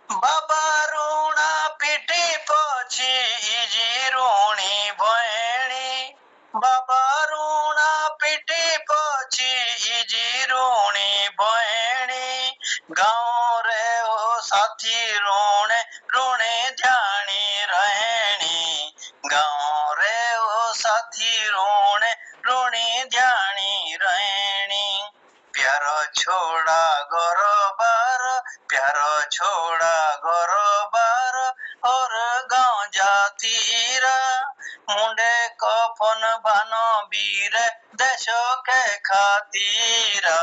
बाबा रूणा पीठी पछी इजी रूणी भैणी, बाबा रूणा पीठी पछी इजी रूणी भैणी, गाँव रे ओ साथी रोणे रोणे ध्यानी रहणी, गाँव रे ओ साथी रोणे रोणे ध्यानी रहणी। प्यारो छोड़ा गोरो बार, प्यारो छोड़ा गोरो बार, और गाँव जातीरा, मुंडे कफन बानो वीर देशो के खातीरा,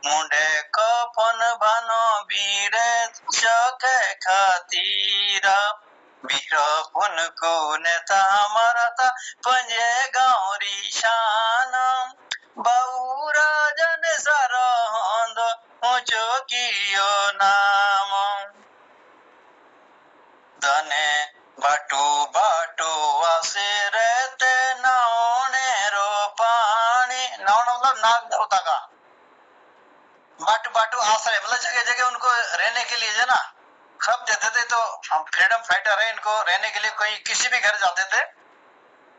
मुंडे कफन बानो वीर देशो के खातीरा। वीर पुन को नेता हमारा था पंजे गौरी शान, बाबू राजन सरहंद ऊंचो कियो नाम। धने बाटू बाटू वासे रहते नावने रो पानी, नावना मतलब नाग देवता का, बाटू बाटू आश्रय मतलब जगह जगह उनको रहने के लिए जो ना खप देते थे, तो हम फ्रीडम फाइटर है, इनको रहने के लिए कोई किसी भी घर जाते थे।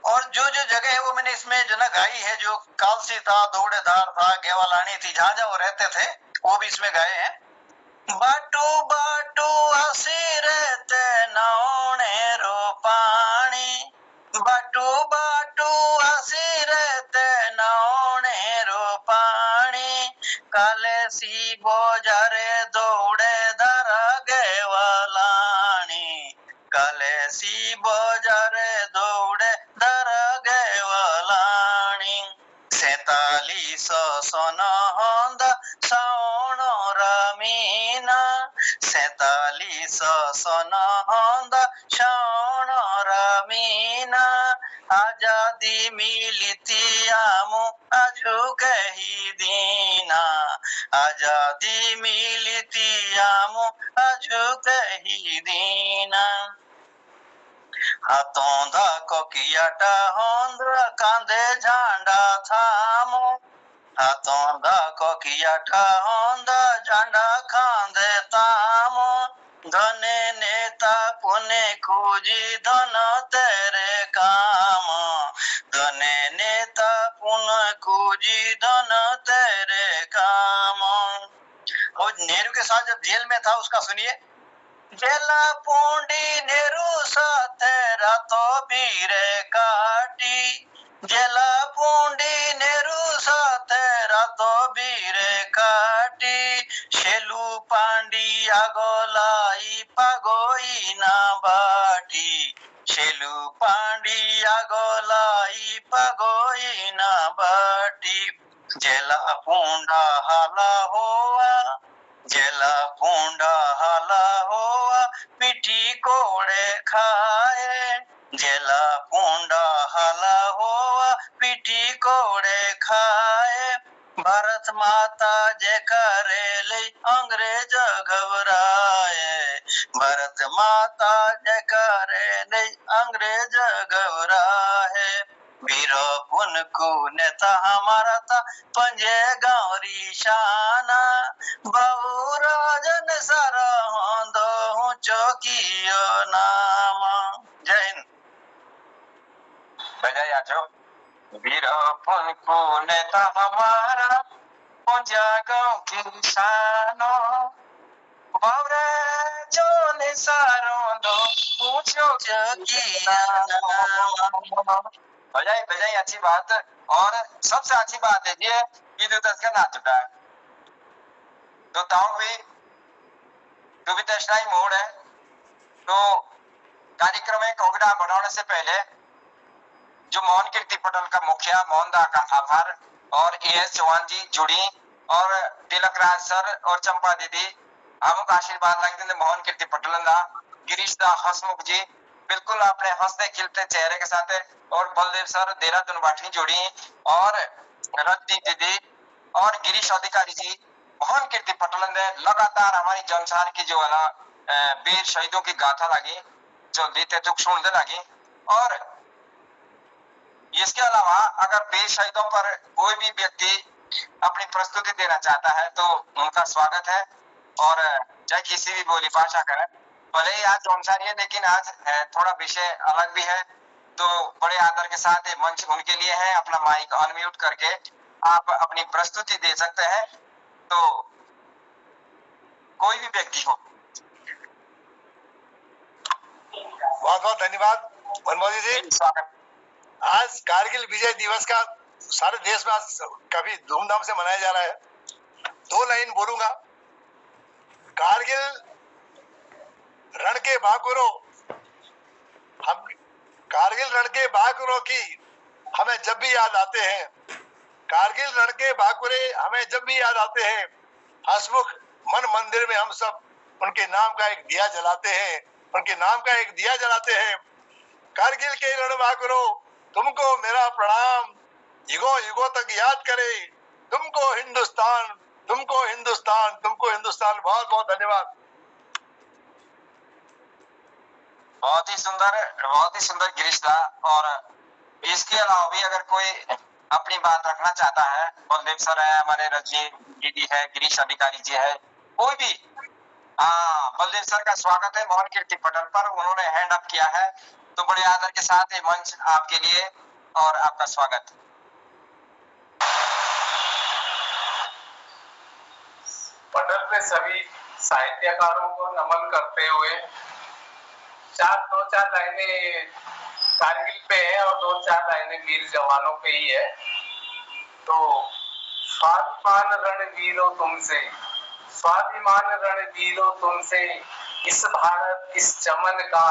और जो जो जगह है वो मैंने इसमें जो ना गाई है, जो कालसी था, दौड़ेदार था, गेवालानी थी, जहां जहां वो रहते थे वो भी इसमें गाए हैं। बाटू बाटू आसी रहते नावने रो पानी, बाटू बाटू आसी रहते नावने रो पानी, काले सी बोजारे दौड़े धरा गेवालानी, काले सी बोजारे दौड़े धरा गेवालानी। 47 सन होंदा सावण रमीना, 47 सन होंदा सावण रमीना, आजादी मिलती आमु आजू कही दीना, आजादी मिलती आमु आजू कही दीना। हाथों दा कोकियाटा होंदा कांधे झंडा थामो, हाथों दा कोकियाटा होंदा झंडा कांधे तामो, धने नेता पुने खोजी धन तेरे काम, धने नेता पुन खोजी धन तेरे काम। और नेहरू के साथ जब जेल में था उसका सुनिए। जेला पूंडी नेहरू साथे रातो बीरे काटी, जेला पूंडी नेहरू साथे रातो बीरे काटी, शेलू पांडी आगोलाई पागोई ना बाटी, शेलू पांडी आगोलाई पागोई ना बाटी। जेला पूंडा हाला होआ, जेला पूंडा हाला होआ पिठी कोड़े खाए, जेला पूंडा हाला होआ पिठी कोड़े खाए, भारत माता जय करेले अंग्रेज घबराए, भारत माता जय करेले अंग्रेज घबराए। वीरो पुनकु नेता हमारा था पंजे गौरी शाना, बहुराजन सारा होंदो हूँ चौकियो नाम। जय हिंद। बजाया जो वीरो पुनकु नेता हमारा पंजा गाँव की शानो, बावरे जो निसारो दो पूछो बजाई बजाई अच्छी बात। और सबसे अच्छी बात है ये ईद उल का ना टूटा है तो ताऊ भी जो भी तशनाई मोड़ है। तो कार्यक्रम में कोगड़ा बनाने से पहले जो मोहन कीर्ति पटल का मुखिया मोहनदा का आभार और एएस चौहान जी जुड़ी और तिलक राज सर और चंपा दीदी हमक आशीर्वाद लगते मोहन कीर्ति पटल दा गिरीश दा हसमुख जी बिल्कुल अपने हंसते खिलते चेहरे के साथ और बलदेव सर देहरादून बाठी जुड़ी और रत्ती दीदी और गिरीश अधिकारी जी मोहन कीर्ति पटल ने लगातार हमारी जनसार की जो है वीर शहीदों की गाथा लगी जो लेते तुक सुनने लगी। और इसके अलावा अगर वीर शहीदों पर कोई भी व्यक्ति अपनी प्रस्तुति देना चाहता है तो उनका स्वागत है और चाहे किसी भी बोली भाषा का है। भले ही आज जौनसारी है लेकिन आज थोड़ा विषय अलग भी है तो बड़े आदर के साथ ये मंच उनके लिए है। अपना माइक अनम्यूट करके आप अपनी प्रस्तुति दे सकते हैं तो कोई भी व्यक्ति हो। बहुत बहुत धन्यवाद मनमोहन जी। स्वागत। आज कारगिल विजय दिवस का सारे देश में आज काफी धूमधाम से मनाया जा रहा है। 2 लाइन बोलूंगा। कारगिल रण के बहादुरों, हम कारगिल रण के बहादुरों की हमें जब भी याद आते हैं, कारगिल रण के बहादुरे हमें जब भी याद आते हैं, हसमुख मन मंदिर में हम सब उनके नाम का एक दिया जलाते हैं, उनके नाम का एक दिया जलाते हैं। कारगिल के रण बहादुरों, तुमको मेरा प्रणाम, युगों युगों तक याद करे, तुमको हिंदुस्तान, तुमको हिंदुस्तान, तुमको हिंदुस्तान। बहुत बहुत धन्यवाद। बहुत ही सुंदर गिरीश दा। और इसके अलावा भी अगर कोई अपनी बात रखना चाहता है, बलदेव सर है, हमारे रजनी दीदी है, गिरीश अधिकारी जी है, कोई भी बलदेव सर का स्वागत है मोहन कीर्ति पटल पर। उन्होंने हैंड अप किया है तो बड़े आदर के साथ ये मंच आपके लिए और आपका स्वागत। पटल पे सभी साहित्यकारों को नमन करते हुए 2-4 लाइनें कारगिल पे है और 2-4 लाइनें वीर जवानों पे ही है। तो स्वाभिमान रणवीरों तुमसे, स्वाभिमान रणवीरों तुमसे, इस भारत इस चमन का,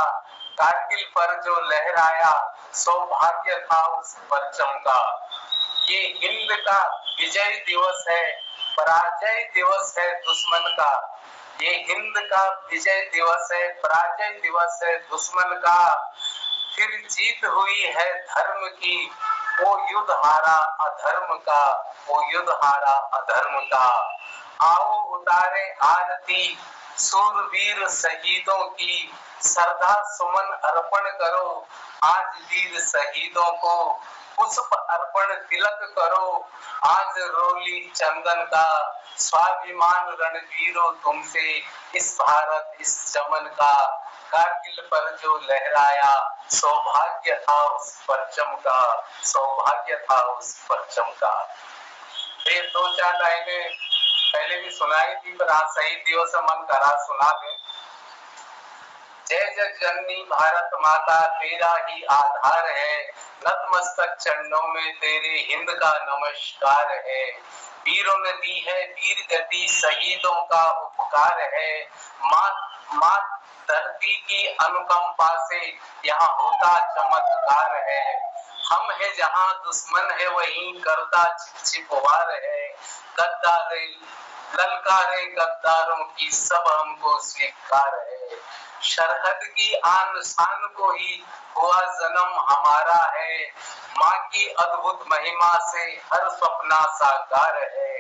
कारगिल पर जो लहराया सौभाग्य था उस परचम का। ये हिंद का विजय दिवस है, पराजय दिवस है दुश्मन का। ये हिंद का विजय दिवस है, पराजय दिवस है दुश्मन का। फिर जीत हुई है धर्म की, वो युद्ध हारा अधर्म का, वो युद्ध हारा अधर्म का। आओ उतारे आरती सूरवीर शहीदों की, श्रद्धा सुमन अर्पण करो आज वीर शहीदों को, पुष्प अर्पण तिलक करो आज रोली चंदन का। स्वाभिमान रणवीरों तुमसे, इस भारत इस चमन का, कारगिल पर जो लहराया सौभाग्य था उस परचम का, सौभाग्य था उस परचम का। ये 2-4 लाइनें पहले भी सुनाई थी पर आज शहीद दिवस मन करा सुना दे। जय जय जननी भारत माता तेरा ही आधार है, नतमस्तक चरणों में तेरे हिंद का नमस्कार है। वीरों ने दी है वीर गति, शहीदों का उपकार है। माँ धरती की अनुकंपा से यहाँ होता चमत्कार है। हम है जहाँ दुश्मन है वहीं करता छिपवार है। ललकारे गद्दारों की सब हमको स्वीकार है। सरहद की आन शान को ही हुआ जन्म हमारा है। माँ की अद्भुत महिमा से हर सपना साकार है।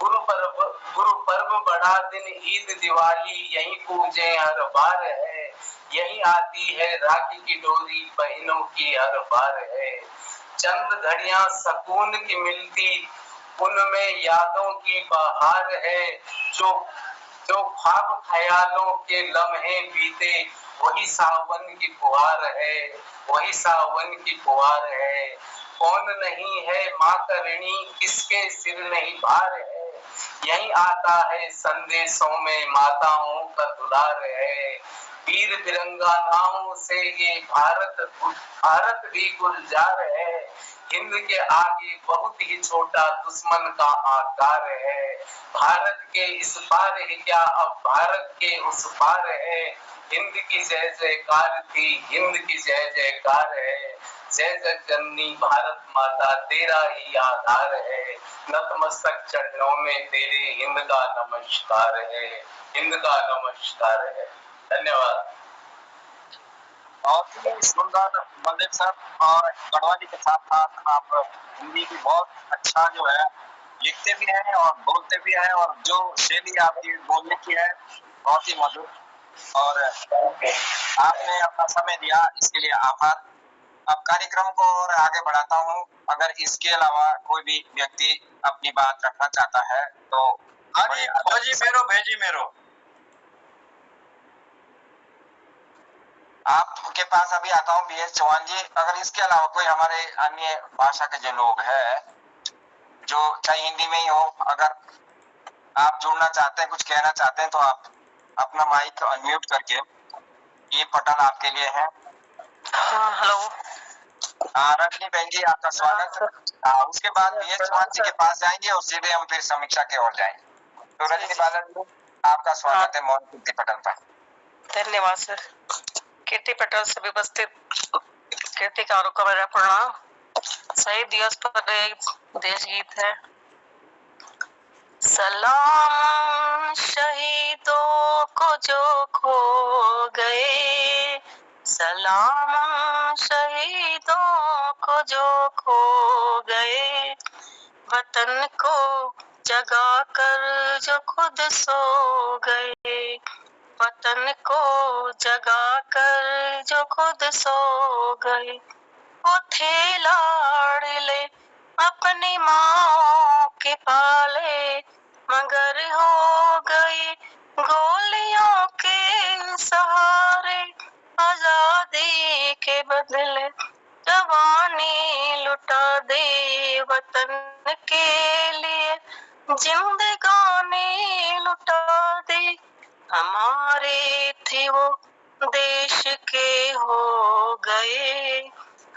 गुरु पर्व बड़ा दिन ईद दिवाली यही पूजे हर बार है। यही आती है राखी की डोरी बहनों की हर बार है। चंद घड़ियां सुकून की मिलती उनमें यादों की बहार है। जो जो ख्वाब ख्यालों के लम्हे बीते वही सावन की फुहार है। वही सावन की फुहार है। कौन नहीं है माँ का ऋणी किसके सिर नहीं भार है। यही आता है संदेशों में माताओं का दुलार है। वीर तिरंगा नामों से ये भारत भी गुलजार है। हिंद के आगे बहुत ही छोटा दुश्मन का आकार है। भारत के इस पार है क्या अब भारत के उस पार है। हिंद की जय जयकार थी हिंद की जय जयकार है। जय जय जननी भारत माता तेरा ही आधार है। नतमस्तक चरणों में तेरे हिंद का नमस्कार है। हिंद का नमस्कार है। धन्यवाद। बहुत ही सुंदर बलदेव सर, और गढ़वाली के साथ साथ आप हिंदी भी बहुत अच्छा जो है लिखते भी हैं और बोलते भी हैं, और जो शैली आपकी बोलने की है बहुत ही मधुर, और आपने अपना समय दिया इसके लिए आभार। अब कार्यक्रम को और आगे बढ़ाता हूँ। अगर इसके अलावा कोई भी व्यक्ति अपनी बात रखना चाहता है तो हाँ जी, खोजी मेरो भेजी मेरो। आपके पास अभी आता हूँ BS चौहान जी। अगर इसके अलावा कोई हमारे अन्य भाषा के जो लोग हैं, जो चाहे हिंदी में ही हो, अगर आप जुड़ना चाहते हैं, कुछ कहना चाहते हैं, तो आप अपना माइक अनम्यूट करके, ये पटल आपके लिए है। हेलो। रजनी बहन जी, आपका स्वागत। उसके बाद BS चौहान जी के पास जाएंगे और सीधे हम फिर समीक्षा की ओर जाएंगे। तो रजनी बालन जी, आपका स्वागत है मौन कीर्ति पटल पर। धन्यवाद सर। कीर्ति पटल से उपस्थित कीर्तिकारों को मेरा प्रणाम। शहीद दिवस पर एक देश गीत है। सलाम शहीदों को जो खो गए, सलाम शहीदों को जो खो गए, वतन को जगा कर जो खुद सो गए, वतन को जगा कर जो खुद सो गए। वो थे लाडले अपनी माँ के पाले, मगर हो गए गोलियों के सहारे। आजादी के बदले जवानी लुटा दे, वतन के लिए जिंदगानी लुटा दे। हमारे थे वो देश के हो गए,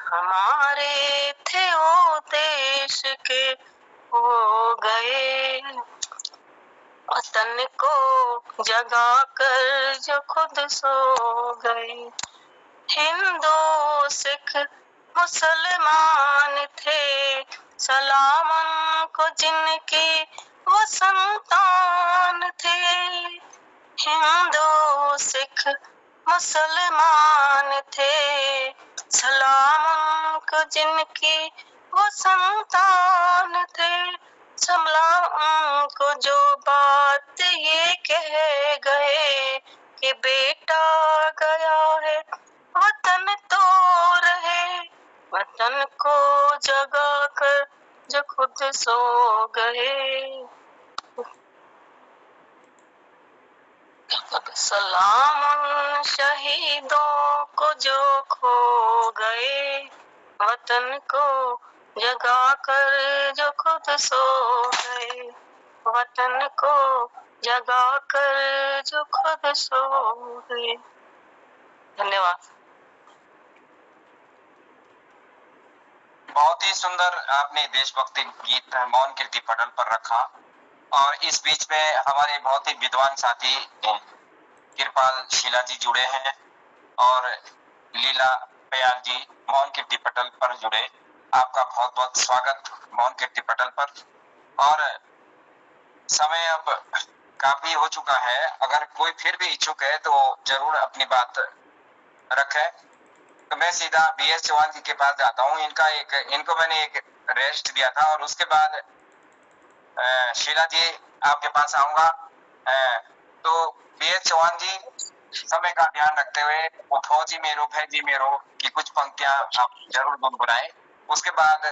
हमारे थे वो देश के हो गए, वतन को जगा कर जो खुद सो गए। हिंदू सिख मुसलमान थे, सलाम उनको जिनके वो संतान थे। हिंदू सिख मुसलमान थे, सलाम उनको जिनकी वो संतान थे। सलाम उनको जो बात ये कह गए कि बेटा गया है वतन तो रहे, वतन को जगा कर जो खुद सो गए। सलाम उन शहीदों को जो खो गए, वतन को जगा कर जो खुद सो गए, वतन को जगा कर जो खुद सो गए। धन्यवाद। बहुत ही सुंदर आपने देशभक्ति गीत मौन कीर्ति पटल पर रखा, और इस बीच में हमारे बहुत ही विद्वान साथी कृपाल शीला जी जुड़े हैं, और लीला पयाल जी मौन कीर्ति पटल पर जुड़े। आपका बहुत बहुत स्वागत मौन कीर्ति पटल पर। और समय अब काफी हो चुका है। अगर कोई फिर भी इच्छुक है तो जरूर अपनी बात रखे। तो मैं सीधा BS चौहान जी के पास जाता हूँ। इनको मैंने एक रेस्ट दिया था और उसके बाद शीला जी आपके पास आऊंगा। तो BS चौहान जी, समय का ध्यान रखते हुए वो फौजी मेरो फैजी मेरो की कुछ पंक्तियां आप जरूर गुनगुनाएं। उसके बाद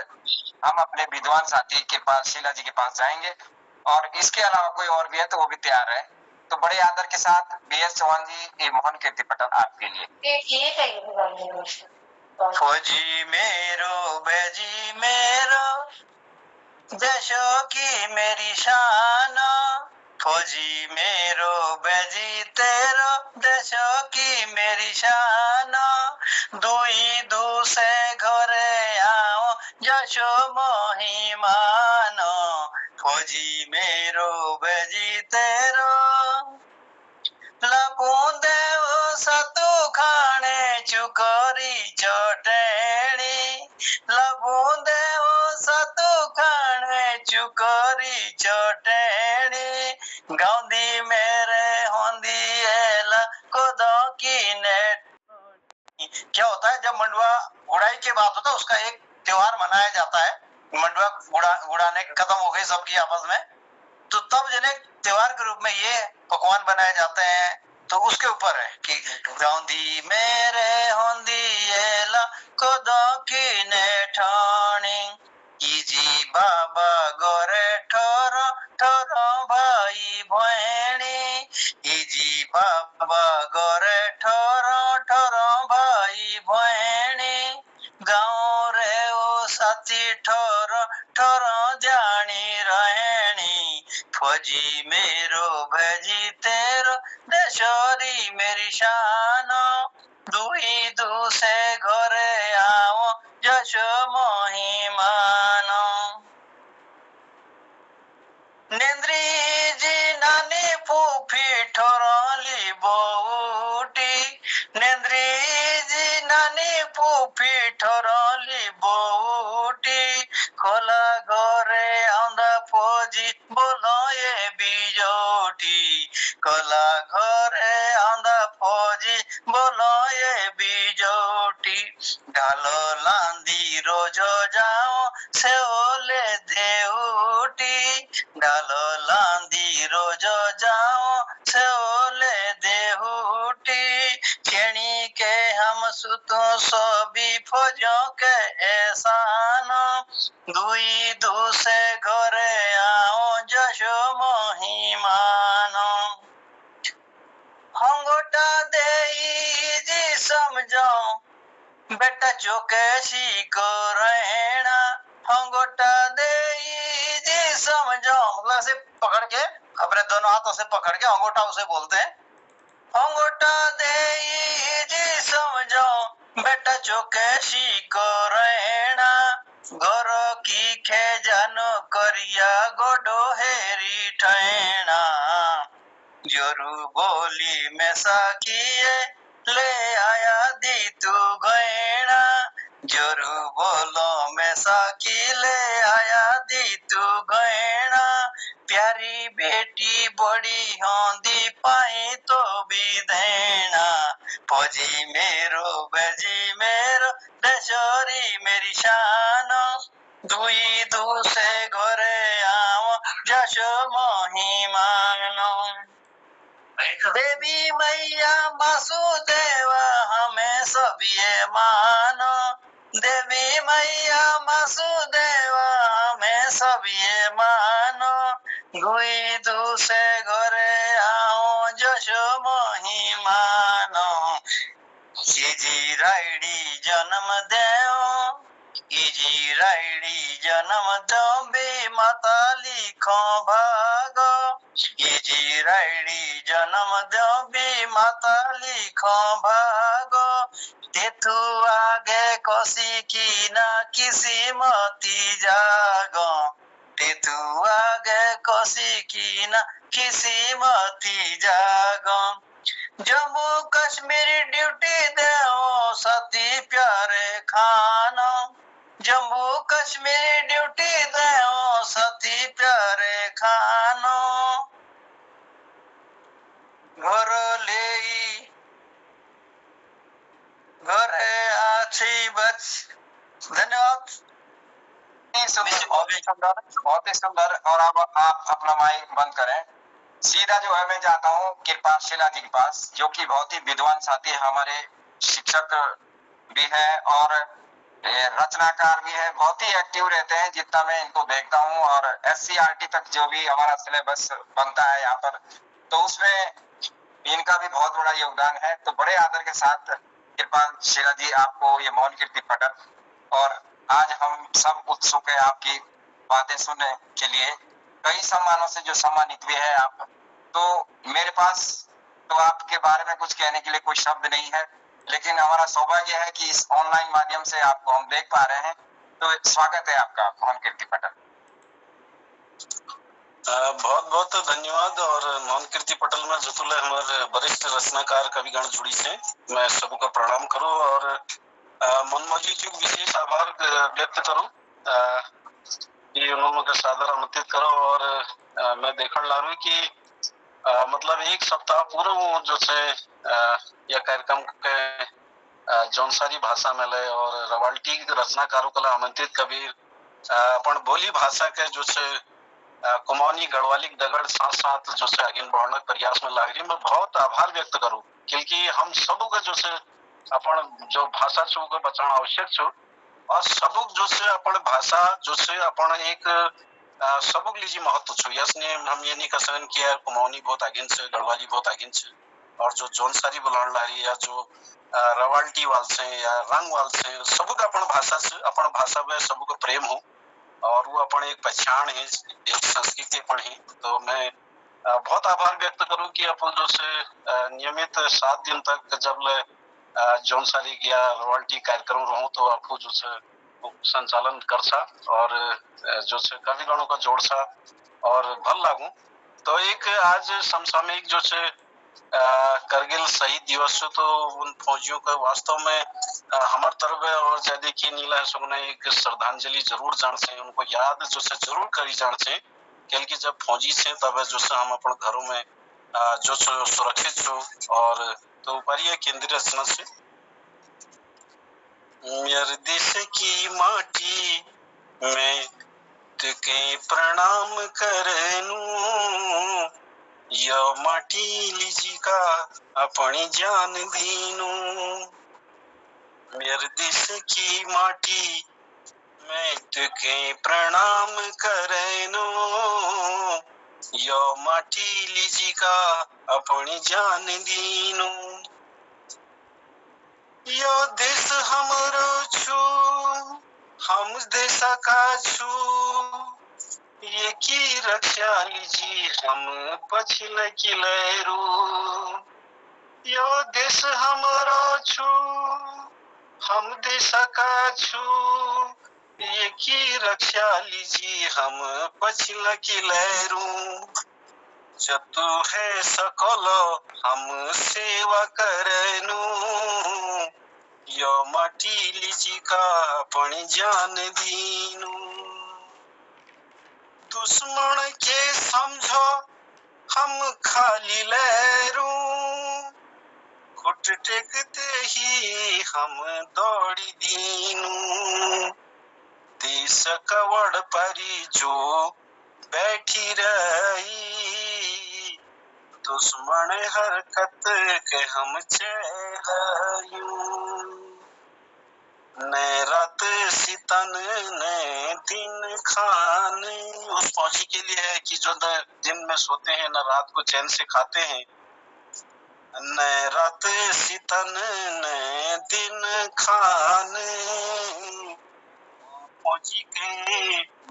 हम अपने विद्वान साथी के पास, शीला जी के पास जाएंगे और इसके अलावा कोई और भी है तो वो भी तैयार है। तो बड़े आदर के साथ BS चौहान जी, ये मोहन कीर्ति पटल आपके लिए। फौजी मेरो बेजी मेरो देशों की मेरी शान, फौजी मेरो बेजी तेरो देशों की मेरी शान, दुई दू से घरे आओ जशो महिमान, फौजी मेरो बेजी तेरो लपूंदे ओ सतु खाने चुकोरी चोटेणी, लपूंदे ओ सतु खाने चुकोरी चोटेणी, गाँधी मेरे होंदी एला कोदो की नेट। क्या होता है जब मंडवा उड़ाई की बात होता है, उसका एक त्योहार मनाया जाता है। मंडवा उड़ाने खत्म हो गई सबकी आपस में, तो तब जिन्हें त्योहार के रूप में ये पकवान बनाए जाते हैं। तो उसके ऊपर है कि गाँधी मेरे होंदी एला कोदो की नेठानी, इजी बाबा गोरे ठोरो ठोरो भाई भैणी, इजी बाबा गोरे ठोरो ठोरो भाई भैणी, गाँव रे ओ साथी ठोरो ठोरो जानी रहनी, फौजी मेरो भजी तेरो देशोरी मेरी शान, दुई दू से घरे आओ जशो महिमान। नेन्द्री जी नानी फूफी ठोरली बोटी, नेन्द्री जी नानी फूफी ठोरली बोटी, खोला घरे आंदा फौजी बोलो ये बीजोटी, खोला घरे आंदा फौजी बोलो ये बीजोटी, डालो लांदी रोजो जाओ से ओले देउटी, डालो लांदी रोजो जाओ से ओले देहुटी, केणी के हम सुतो सोबी फौजों के एहसान, दुई दू से घरे आओ जशो महिमान, हंगोटा देई जी समझो बेटा चौकसी को रहना, हंगोटा देई जी समझो, मतलब से पकड़ के अपने दोनों हाथों से पकड़ के अंगूठा उसे बोलते हैं। अंगूठा देई जी समझो बेटा चौकसी को रहना, गोरो की खेजानो करिया गोडो हेरी ठहना, जोरू बोली में साकिए ले आया दी तू गैणा, जोरू बोलो में साकी ले आया दी तू गैणा, प्यारी बेटी बड़ी होंदी पाई तो भी देना, फौजी मेरो बेजी मेरो देशोरी मेरी शान, दुई दू से घरे आओ जशो महिमान, देवी मैया वासुदेवा हमें सब ये मानो, देवी मैया वासुदेवा हमें सब ये मानो, दुई दू से घरे आओ जशो महिमानो, इजी राइडी जन्म देओ, इजी राइडी जन्म दो बे माता लिखो भागो, इजी राइडी जन्म दो बे माता लिखो भागो, तेथु आगे कोसी की ना किसी मती जागो, तेथु आगे कोसी की ना किसी मती जागो, जम्मू कश्मीर ड्यूटी देओ साथी प्यारे खानो, जम्मू कश्मीर ड्यूटी देओ साथी प्यारे खानो घर ले घरे अच्छी बच। धन्यवाद। बहुत ही सुंदर। और अब आप अपना माइक बंद करें। सीधा जो है मैं जाता हूँ कृपाशिला जी के पास, जो कि बहुत ही विद्वान साथी है, हमारे शिक्षक भी है और रचनाकार भी है, बहुत ही एक्टिव रहते हैं जितना मैं इनको देखता हूँ। और SCRT तक जो भी हमारा सिलेबस बनता है यहाँ पर, तो उसमें इनका भी बहुत बड़ा योगदान है। तो बड़े आदर के साथ कृपाशिला जी आपको ये मौन कीर्ति पटल, और आज हम सब उत्सुक है आपकी बातें सुनने के लिए। कई सम्मानों से जो सम्मानित भी है आप, तो मेरे पास तो आपके बारे में कुछ कहने के लिए कोई शब्द नहीं है, लेकिन हमारा सौभाग्य है कि इस ऑनलाइन माध्यम से आपको हम देख पा रहे हैं। तो स्वागत है आपका मौन कीर्ति पटल। बहुत बहुत धन्यवाद। और मौन कीर्ति पटल में जतुल हमारे वरिष्ठ रचनाकार कविगण जुड़ी से मैं सबको प्रणाम करूं और मनमोजी जी विशेष आभार व्यक्त करूं कि उन्होंने का सादर आमंत्रित करो। और मैं देखने ला रहा हूँ कि मतलब एक सप्ताह पूर्व जो से यह कार्यक्रम के जौनसारी भाषा में ले और रवाल्टी रचनाकारों को आमंत्रित कबीर अपन बोली भाषा के जो से कुमाऊनी गढ़वाली दगड़ साथ साथ जो से आगे बढ़ने प्रयास में लाग रही, मैं बहुत आभार व्यक्त करूं क्योंकि हम सब का जो से अपन जो भाषा छो को बचाना आवश्यक छो और सबक जो से अपन भाषा जो से अपन एक सबक लीजिए महत्व छो। यसने हम ये नहीं कह सकते कि यार कुमाऊनी बहुत आगे से गढ़वाली बहुत आगे से और जो जौनसारी बुलान ला रही या जो रवाल्टी वाल से या रंग वाल से सबक अपन भाषा से अपन भाषा में सबको प्रेम हो और वो अपन एक पहचान है, एक संस्कृति अपन है। तो मैं बहुत आभार व्यक्त करूं कि अपन जो से नियमित 7 दिन तक जब जौनसारी गया रॉयल्टी कार्यक्रम रहो तो आपको जो से संचालन कर सा और जो से कविगणों का जोड़ सा और भल लागू। तो एक आज समसामयिक जो से करगिल शहीद दिवस तो उन फौजियों का वास्तव में हमार तरफ और ज्यादा की नीला सुनने एक श्रद्धांजलि जरूर जान से उनको याद जो से जरूर करी जान से क्योंकि जब फौजी से तब जो से हम अपने घरों में जो सुरक्षित हो। और तो ऊपर ये केंद्रीय रचना से मेरे देश की माटी में तुके प्रणाम करनू यो माटी लीजी का अपनी जान दीनू। मेरे देश की माटी मैं तुके प्रणाम करनू यो माटी लीजी का अपनी जान दीनू। यो देश हमरो छू हम देश का छू ये की रक्षा लीजी हम पछिल किलेरू। यो देश हमरो छू हम देश का छू ये की रक्षा लीजी हम पछिल किलेरू। जतु है सकलो हम सेवा करनू यो माटी लीजी का अपनी जान दीनू। दुश्मन के समझो हम खाली लहरू घुट टेकते ही हम दौड़ी दीनू। देश कवड़ परी जो बैठी रही दुश्मन हरकत के हम चेहयूं। ने रात सितन ने दिन खान उस फौजी के लिए है कि जो न दिन में सोते हैं न रात को चैन से खाते हैं। न रात सितन ने दिन खान फौजी के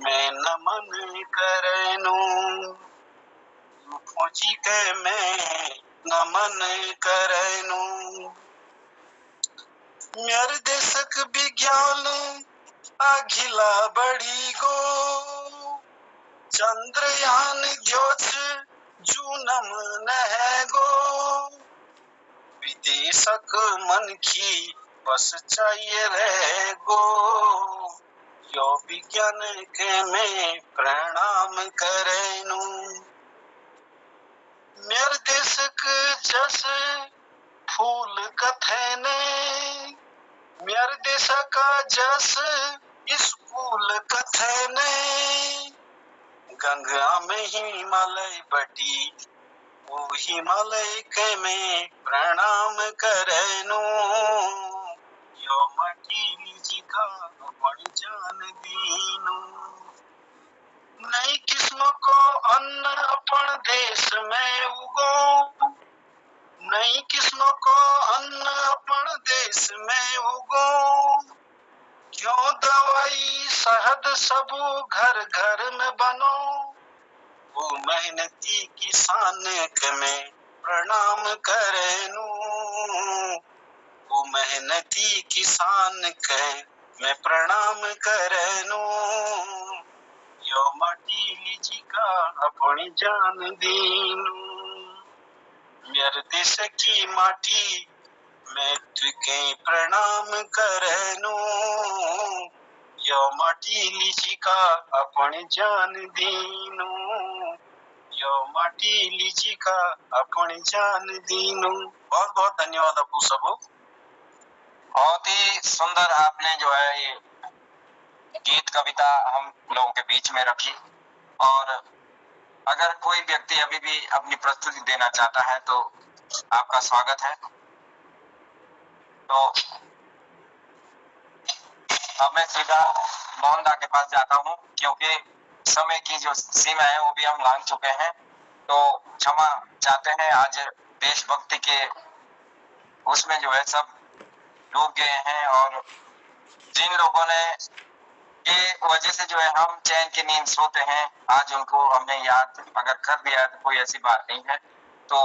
मैं नमन करनू फौजी के मैं नमन करनू। मेरे देशक विज्ञान अघिला बड़ी गो चंद्रयान द्योच जूनम नह गो विदेशक मन की बस चाहिए रह गो विज्ञान के में प्रणाम करेनु। निर्देशक जस फूल कथने, निर्देशक जस स्कूल कथने, गंगा में हिमालय बटी वो हिमालय के में प्रणाम करेनु। यो मटी जी का अपन जान दीनु। नई किस्म को अन्न अपन देश में उगो, नई किस्म को अन्न अपन देश में उगो। क्यों दवाई शहद सब घर घर में बनो, वो मेहनती किसान के मैं प्रणाम करेनु। वो मेहनती किसान के मैं प्रणाम करेनु। यो माटी लीजी का अपनी जान दीनु। मेरे देश की माटी मैं तुके प्रणाम करेनु। यो माटी लीजी का अपनी जान दीनु। यो माटी लीजी का अपनी जान दीनु। बहुत बहुत धन्यवाद आपको सबको। बहुत ही सुंदर आपने जो है ये गीत कविता हम लोगों के बीच में रखी। और अगर कोई व्यक्ति अभी भी अपनी प्रस्तुति देना चाहता है तो आपका स्वागत है। तो अब मैं सीधा मोहनदा के पास जाता हूं, क्योंकि समय की जो सीमा है वो भी हम लांघ चुके हैं। तो क्षमा चाहते हैं। आज देशभक्ति के उसमें जो है सब डूब गए हैं, और जिन लोगों ने के वजह से जो है हम चैन की नींद सोते हैं, आज उनको हमने याद अगर कर दिया तो कोई ऐसी बात नहीं है। तो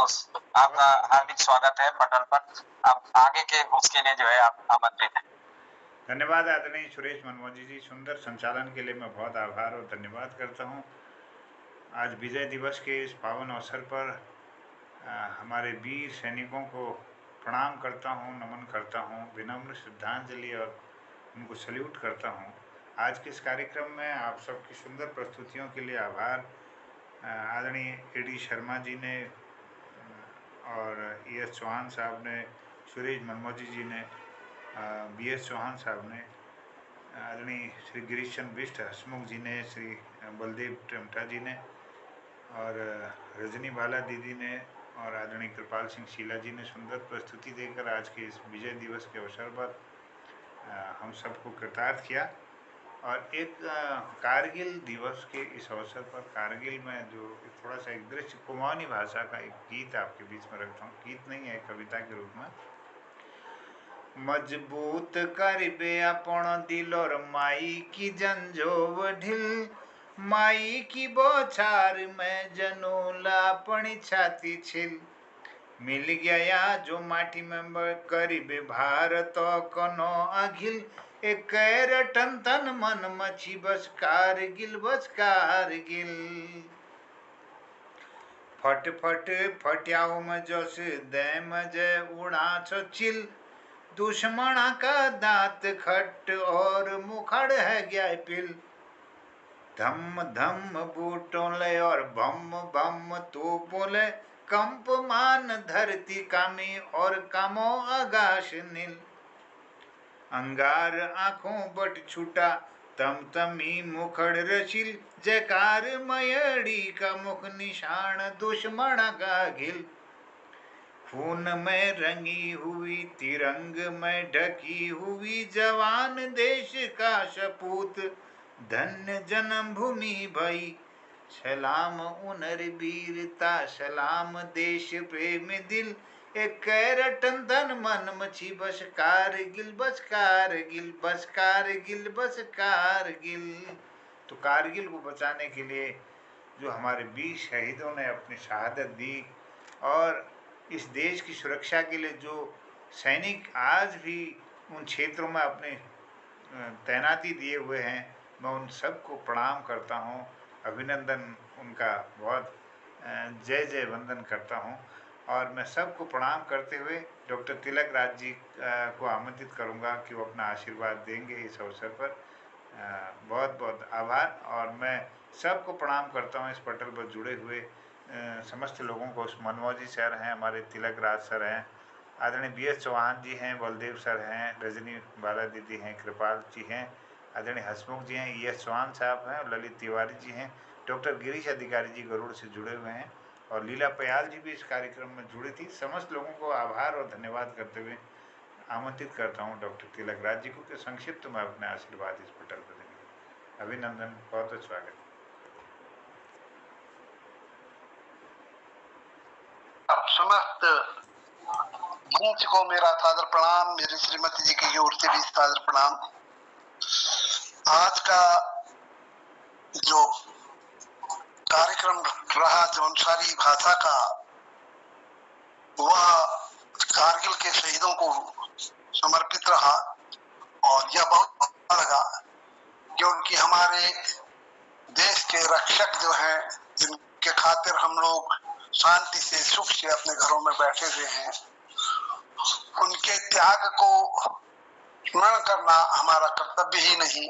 आपका हार्दिक स्वागत है पटल पर। अब आगे के उसके लिए जो है आप आमंत्रित हैं। धन्यवाद आदरणीय सुरेश मनमोजी जी, सुंदर संचालन के लिए मैं बहुत आभार और धन्यवाद करता हूँ। आज विजय दिवस के इस पावन अवसर पर हमारे वीर सैनिकों को प्रणाम करता हूँ, नमन करता हूँ, विनम्र श्रद्धांजलि और उनको सल्यूट करता हूँ। आज के इस कार्यक्रम में आप सबकी सुंदर प्रस्तुतियों के लिए आभार। आदरणीय ए.डी. शर्मा जी ने और E.S. चौहान साहब ने, सुरेश मनमोजी जी ने, B.S. चौहान साहब ने, आदरणीय श्री गिरीश चंद्र बिष्ट, हसमुख जी ने, श्री बलदेव टमटा जी ने, और रजनी बाला दीदी ने, और आदरणीय कृपाल सिंह शीला जी ने सुंदर प्रस्तुति देकर आज के इस विजय दिवस के अवसर पर हम सबको कृतार्थ किया। और एक कारगिल दिवस के इस अवसर पर कारगिल में जो थोड़ा सा एक दृश्य कुमाऊनी भाषा का एक गीत आपके बीच में रखता हूँ। गीत नहीं है, कविता के रूप में। मजबूत करबे अपन दिल और माई की जंजोव ढिल, माई की बौछार में जनोला अपनी छाती छिल, मिल गया जो माटी में करीबे भारत कनो अघिल, एक रटन तन मन मची बस कारगिल बस कारगिल। फट फट फट्याओ में जस दैम जय उड़ा चिल, दुश्मना का दांत खट और मुखड़ है गया पिल, धम धम बूटों ले और भम भम तो बोले, कंप मान धरती कामी और कामो आकाश नील, अंगार आंखों बट छूटा तम तमी मुखड़ रचिल, जयकार मयड़ी का मुख निशान दुश्मन का घिल, खून में रंगी हुई तिरंग में ढकी हुई जवान देश का सपूत, धन्य जन्मभूमि भई सलाम उनर वीरता, सलाम देश प्रेम दिल, एक रटन तन मन मची बस कारगिल बस कारगिल बस कारगिल बस कारगिल। तो कारगिल को बचाने के लिए जो हमारे 20 शहीदों ने अपनी शहादत दी, और इस देश की सुरक्षा के लिए जो सैनिक आज भी उन क्षेत्रों में अपने तैनाती दिए हुए हैं, मैं उन सबको प्रणाम करता हूँ, अभिनंदन उनका बहुत जय जय वंदन करता हूँ। और मैं सबको प्रणाम करते हुए डॉक्टर तिलक राज जी को आमंत्रित करूँगा कि वो अपना आशीर्वाद देंगे इस अवसर पर। बहुत बहुत आभार। और मैं सबको प्रणाम करता हूँ, इस पटल पर जुड़े हुए समस्त लोगों को। मनमोजी सर हैं, हमारे तिलक राज सर हैं, आदरणीय BS चौहान जी हैं, बलदेव सर हैं, रजनी बाला दीदी हैं, कृपाल जी हैं, आदरणीय हसमुख जी हैं, ES चौहान साहब हैं, ललित तिवारी जी हैं, डॉक्टर गिरीश अधिकारी जी गरुड़ से जुड़े हुए हैं, और लीला पयाल जी भी इस कार्यक्रम में जुड़ी थी। समस्त लोगों को आभार और धन्यवाद करते हुए आमंत्रित करता हूँ डॉक्टर तिलक राज जी को कि संक्षिप्त में अपने आशीर्वाद इस पटल पर देंगे। अभिनंदन, बहुत बहुत स्वागत। समस्त मंच को मेरा सादर प्रणाम, मेरी श्रीमती जी की ओर से भी सादर प्रणाम। आज का जो कार्यक्रम रहा जौनसारी भाषा का, वह कारगिल के शहीदों को समर्पित रहा, और यह बहुत अच्छा लगा क्योंकि हमारे देश के रक्षक जो हैं, जिनके खातिर हम लोग शांति से सुख से अपने घरों में बैठे हुए हैं, उनके त्याग को स्मरण करना हमारा कर्तव्य ही नहीं,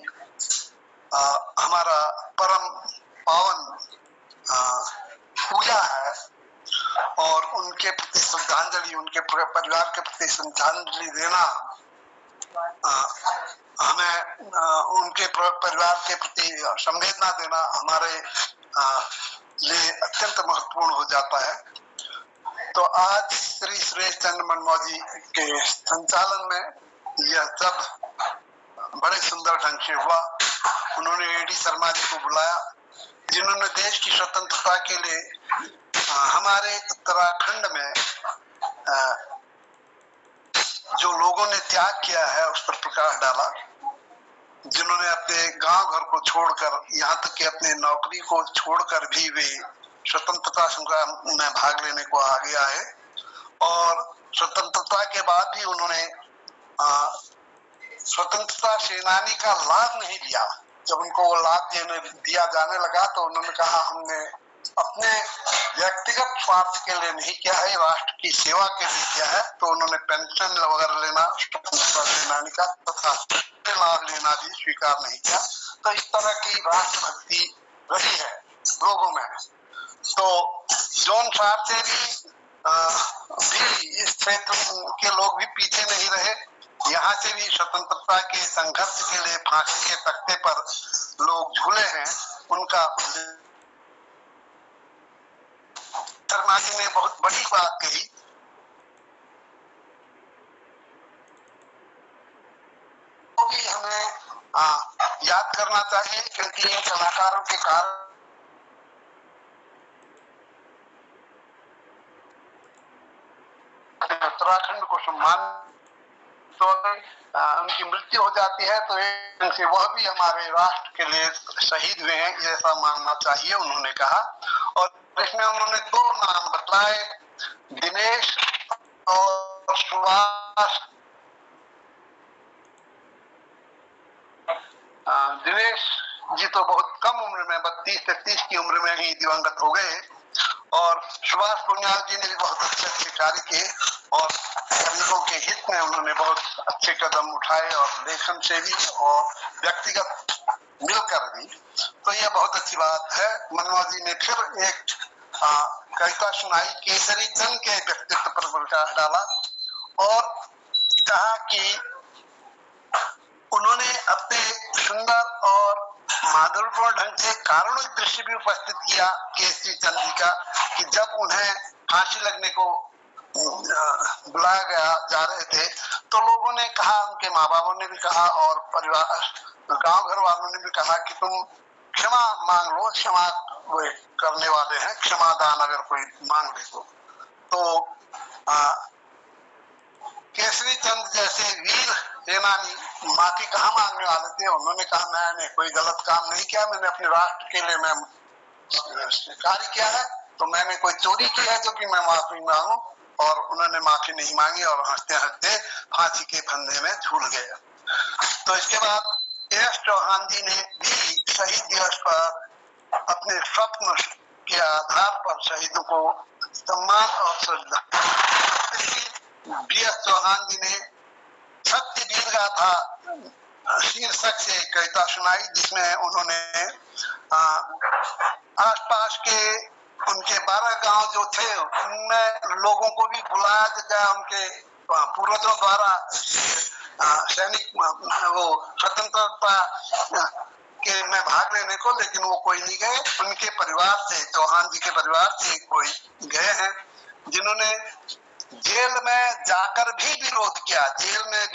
हमारा परम पावन पूजा है। और उनके प्रति श्रद्धांजलि, उनके परिवार के प्रति श्रद्धांजलि देना, हमें उनके परिवार के प्रति संवेदना देना हमारे लिए अत्यंत महत्वपूर्ण हो जाता है। तो आज श्री सुरेश चंद्र मनमोजी के संचालन में यह सब बड़े सुंदर ढंग से हुआ। उन्होंने AD शर्मा जी को बुलाया, जिन्होंने देश की स्वतंत्रता के लिए हमारे उत्तराखंड में जो लोगों ने त्याग किया है उस पर प्रकाश डाला, जिन्होंने अपने गांव घर को छोड़कर, यहाँ तक कि अपने नौकरी को छोड़कर भी वे स्वतंत्रता संग्राम में भाग लेने को आगे आए, और स्वतंत्रता के बाद भी उन्होंने स्वतंत्रता सेनानी का लाभ नहीं लिया। जब उनको वो लाभ दिया जाने लगा तो उन्होंने कहा हमने अपने व्यक्तिगत स्वार्थ के लिए नहीं किया है, राष्ट्र की सेवा के लिए किया है। तो उन्होंने पेंशन वगैरह लेना स्वतंत्रता सेनानी का तथा लाभ लेना भी स्वीकार नहीं किया। तो इस तरह की राष्ट्रभक्ति रही है लोगों में। तो जौन सार से भी इस क्षेत्र के लोग भी पीछे नहीं रहे, यहाँ से भी स्वतंत्रता के संघर्ष के लिए फांसी के तख्ते पर लोग झूले हैं। उनका शर्मा जी ने बहुत बड़ी बात कही, वो भी हमें याद करना चाहिए, क्योंकि इन कलाकारों के कारण उत्तराखंड को सम्मान, तो उनकी मृत्यु हो जाती है तो इनसे वह भी हमारे राष्ट्र के लिए शहीद हुए हैं, ऐसा मानना चाहिए, उन्होंने कहा। और इसमें उन्होंने 2 नाम बतलाए, दिनेश और सुभाष। दिनेश जी तो बहुत कम उम्र में 32 से 30 की उम्र में ही दिवंगत हो गए, और सुभाष बुनियाल जी ने भी बहुत अच्छे कार्य किए, और गरीबों के हित में उन्होंने बहुत अच्छे कदम उठाए, और लेखन से भी और व्यक्तिगत मिलकर भी। तो यह बहुत अच्छी बात है। मनमोजी ने फिर एक कविता सुनाई, केसरी चंद के व्यक्तित्व पर प्रकाश डाला, और कहा कि उन्होंने अपने सुंदर और माधुर्यपूर्ण ढंग से कारुणिक दृश्य भी उपस्थित किया केसरी चंद जी का, कि जब उन्हें फांसी लगने को बुलाया गया जा रहे थे तो लोगों ने कहा, उनके माँ बापों ने भी कहा और परिवार गांव घर वालों ने भी कहा कि तुम क्षमा मांग लो, क्षमा वे करने वाले हैं, क्षमादान अगर कोई मांग ले तो केसरी चंद जैसे वीर सेनानी माफी कहाँ मांगने वाले थे। उन्होंने कहा मैंने कोई गलत काम नहीं किया, मैंने अपने राष्ट्र के लिए मैं कार्य किया है, तो मैंने कोई चोरी की है जो कि मैं माफी मांगू। और उन्होंने माफी नहीं मांगी और हंसते हंसते फांसी के फंदे में झूल गए। तो इसके बाद AS चौहान जी ने भी शहीद दिवस पर अपने स्वप्न के आधार पर शहीदों को सम्मान और श्रद्धा। BS चौहान जी ने सत्य वीर गाथा शीर्षक से एक कविता सुनाई, जिसमें उन्होंने आसपास के उनके 12 गांव जो थे उनमें लोगों को भी बुलाया गया, उनके पूर्वजों द्वारा सैनिक वो स्वतंत्रता के में भाग लेने को, लेकिन वो कोई नहीं गए। उनके परिवार से, चौहान जी के परिवार से कोई गए हैं, जिन्होंने जेल में जाकर भी विरोध किया। जेल में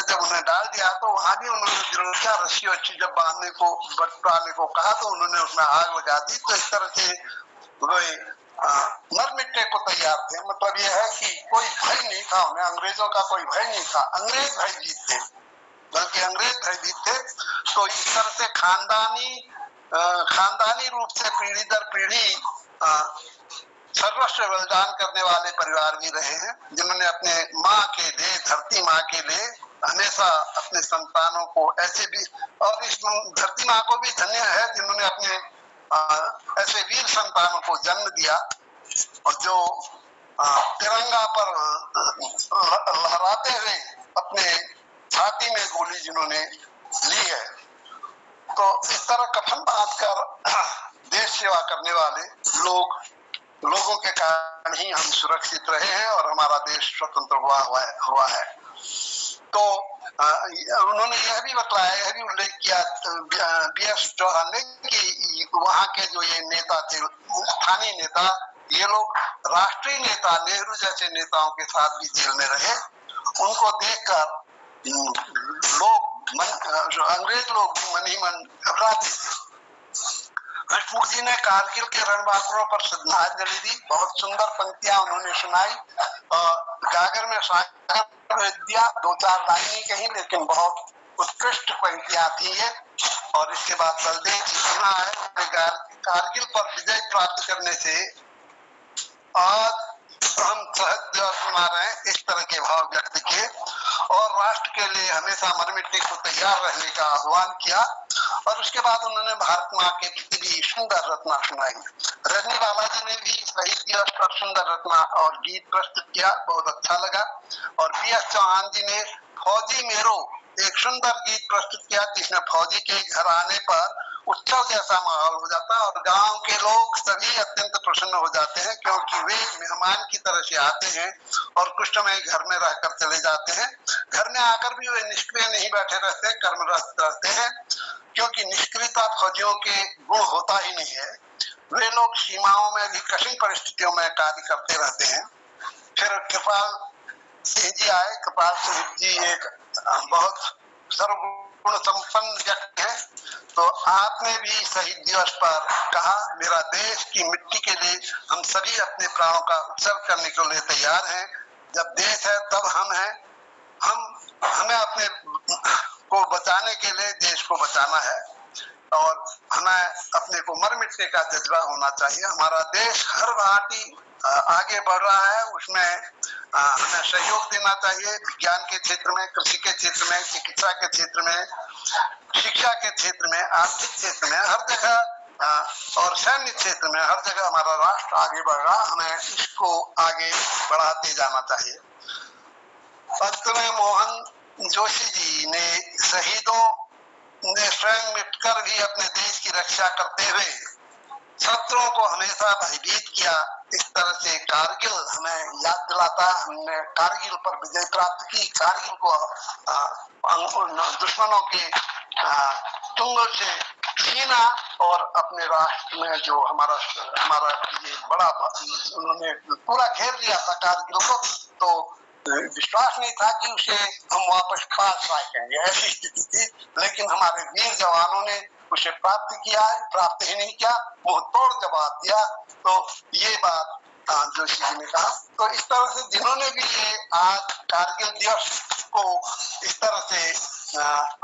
जब उन्हें डाल दिया तो वहां भी उन्होंने विरोध किया। रस्सी वस्सी जब बटवाने को कहा तो उन्होंने उसमें आग लगा दी। तो इस तरह से वे मर मिटने को तैयार थे। मतलब यह है कि कोई भय नहीं था उन्हें, अंग्रेजों का कोई भय नहीं था। अंग्रेज भयभीत थे, बल्कि अंग्रेज भयभीत थे। तो इस तरह से खानदानी रूप से पीढ़ी दर पीढ़ी सर्वस्व बलिदान करने वाले परिवार भी रहे हैं, जिन्होंने अपने माँ के लिए, धरती माँ के लिए हमेशा अपने संतानों को ऐसे भी, और इस धरती माँ को भी धन्य है जिन्होंने अपने ऐसे वीर संतानों को जन्म दिया, और जो तिरंगा पर लहराते हुए अपने छाती में गोली जिन्होंने ली है। तो इस तरह कफन बांधकर देश सेवा करने वाले लोगों के कारण ही हम सुरक्षित रहे हैं और हमारा देश स्वतंत्र हुआ है। तो उन्होंने यह भी बताया, यह भी उल्लेख किया BS चौहान ने कि वहाँ के जो ये नेता थे, स्थानीय नेता, ये लोग राष्ट्रीय नेता, नेहरू जैसे नेताओं के साथ भी जेल में रहे। उनको देखकर लोग जो अंग्रेज लोग भी मन ही मन घबराते थे। हर्षमुख जी ने कारगिल के रणबांकुरों पर श्रद्धांजलि दी। बहुत सुंदर पंक्तियां उन्होंने सुनाई। गागर में सागर दिया, 2-4 लाइनें कही, लेकिन बहुत उत्कृष्ट पंक्तियां थी ये। और इसके बाद बलदेव जी कहना है, कारगिल पर विजय प्राप्त करने से आज हम सहज मना रहे हैं, इस तरह के भाव व्यक्त किए और राष्ट्र के लिए हमेशा मर मिटने को तैयार रहने का आह्वान किया। और उसके बाद उन्होंने भारत माँ के प्रति भी सुंदर रचना सुनाई। रजनी बालाजी ने भी शहीद दिवस पर सुंदर रचना और गीत प्रस्तुत किया, बहुत अच्छा लगा। और BS चौहान जी ने फौजी मेरो एक सुंदर गीत प्रस्तुत किया, जिसमें फौजी के घर आने पर उत्सव जैसा माहौल हो जाता है और गांव के लोग सभी अत्यंत प्रसन्न हो जाते हैं, क्योंकि वे मेहमान की तरह से आते हैं और कुछ समय घर में रहकर चले जाते हैं। घर में आकर भी वे निष्क्रिय नहीं बैठे रहते, कर्मरत रहते हैं, क्योंकि निष्क्रियता फौजियों के गुण होता ही नहीं है। वे लोग सीमाओं में भी कठिन परिस्थितियों में कार्य करते रहते हैं। फिर कृपाल सिंह जी आए। कृपाल सिंह जी एक बहुत सर्वगुण संपन्न व्यक्ति है। तो आपने भी शहीद दिवस पर कहा, मेरा देश की मिट्टी के लिए हम सभी अपने प्राणों का उत्सर्ग करने के लिए तैयार हैं। जब देश है तब हम हैं। हमें अपने को बचाने के लिए देश को बचाना है और हमें अपने को मर मिटने का जज्बा होना चाहिए। हमारा देश हर भांति आगे बढ़ रहा है, उसमें हमें सहयोग देना चाहिए। विज्ञान के क्षेत्र में, कृषि के क्षेत्र में, चिकित्सा के क्षेत्र में, शिक्षा के क्षेत्र में, आर्थिक क्षेत्र में, हर जगह और सैन्य क्षेत्र में, हर जगह हमारा राष्ट्र आगे बढ़ रहा, हमें इसको आगे बढ़ाते जाना चाहिए। अंत में मोहन जोशी जी ने शहीदों ने स्वयं मिटकर भी अपने देश की रक्षा करते हुए शत्रुओं को हमेशा भयभीत किया। इस तरह से कारगिल हमें याद दिलाता, हमने कारगिल पर विजय प्राप्त की, कारगिल को दुश्मनों के चुंगल से छीना और अपने राष्ट्र में जो हमारा ये बड़ा, उन्होंने पूरा घेर लिया था कारगिल को। तो विश्वास नहीं था कि उसे हम वापस पा सकेंगे, ऐसी स्थिति थी। लेकिन हमारे वीर जवानों ने उसे प्राप्त किया है, प्राप्त ही नहीं किया, मुंह तोड़ जवाब दिया। तो ये बात जोशी जी ने कहा। तो इस तरह से जिन्होंने भी ये आज कारगिल दिवस को इस तरह से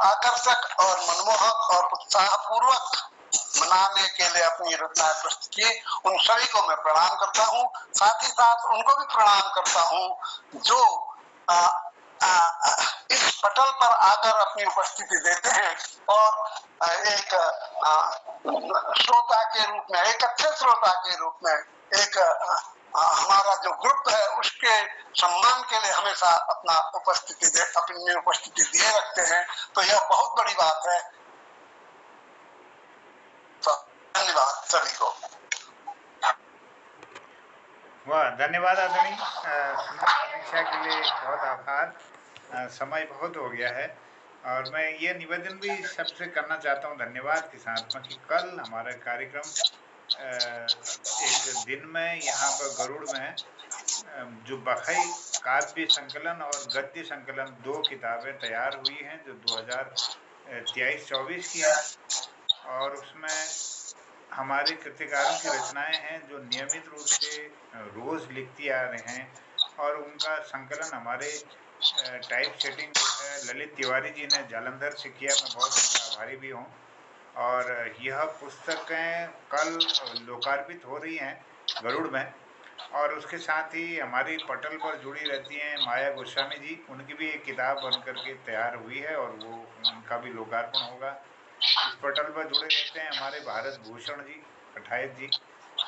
आकर्षक और मनमोहक और उत्साहपूर्वक मनाने के लिए अपनी रचनाएं प्रस्तुत की, उन सभी को मैं प्रणाम करता हूँ। साथ ही साथ उनको भी प्रणाम करता हूँ जो इस पटल पर आकर अपनी उपस्थिति देते हैं और एक श्रोता के रूप में, एक अच्छे श्रोता के रूप में, एक हमारा जो ग्रुप है उसके सम्मान के लिए हमेशा अपनी उपस्थिति दिए रखते हैं, तो यह बहुत बड़ी बात है। तो धन्यवाद सभी को। वाह, धन्यवाद आदरणीय। सुंदर समीक्षा के लिए बहुत आभार। समय बहुत हो गया है और मैं ये निवेदन भी सबसे करना चाहता हूँ धन्यवाद के साथ में कि कल हमारा कार्यक्रम एक दिन में यहाँ पर गरुड़ में जो बखई काव्य संकलन और गद्य संकलन 2 किताबें तैयार हुई हैं जो 2023-24 की हैं, और उसमें हमारे कृतिकारों की रचनाएं हैं जो नियमित रूप से रोज़ लिखती आ रहे हैं, और उनका संकलन हमारे टाइप सेटिंग जो है ललित तिवारी जी ने जालंधर से किया। मैं बहुत आभारी भी हूँ। और यह पुस्तकें कल लोकार्पित हो रही हैं गरुड़ में, और उसके साथ ही हमारी पटल पर जुड़ी रहती हैं माया गोस्वामी जी, उनकी भी एक किताब बन करके तैयार हुई है और वो उनका भी लोकार्पण होगा। इस पटल पर जुड़े रहते हैं हमारे भारत भूषण जी कठायत जी,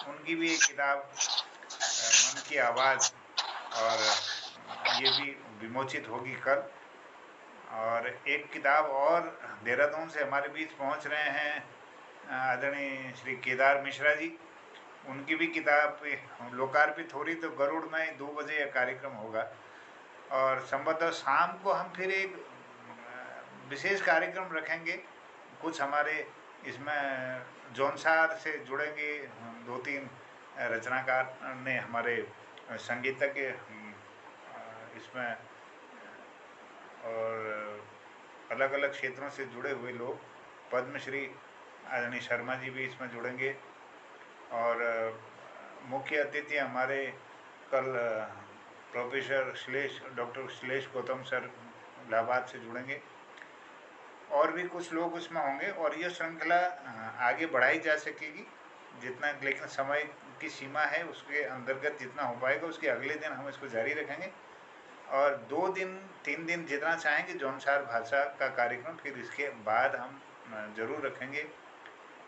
उनकी भी एक किताब मन की आवाज़, और ये भी विमोचित होगी कल। और एक किताब और देहरादून से हमारे बीच पहुंच रहे हैं आदरणीय श्री केदार मिश्रा जी, उनकी भी किताब लोकार्पित हो रही, तो गरुड़ में 2 बजे यह कार्यक्रम होगा। और संभवतः शाम को हम फिर एक विशेष कार्यक्रम रखेंगे। कुछ हमारे इसमें जौनसार से जुड़ेंगे 2-3 रचनाकार ने, हमारे संगीतज्ञ इसमें, और अलग अलग क्षेत्रों से जुड़े हुए लोग, पद्मश्री आदरणीय शर्मा जी भी इसमें जुड़ेंगे। और मुख्य अतिथि हमारे कल प्रोफेसर डॉक्टर श्लेष गौतम सर इलाहाबाद से जुड़ेंगे, और भी कुछ लोग उसमें होंगे। और ये श्रृंखला आगे बढ़ाई जा सकेगी जितना, लेकिन समय की सीमा है, उसके अंतर्गत जितना हो पाएगा उसके अगले दिन हम इसको जारी रखेंगे। और 2 दिन 3 दिन जितना चाहेंगे जौनसार भाषा का कार्यक्रम फिर इसके बाद हम जरूर रखेंगे।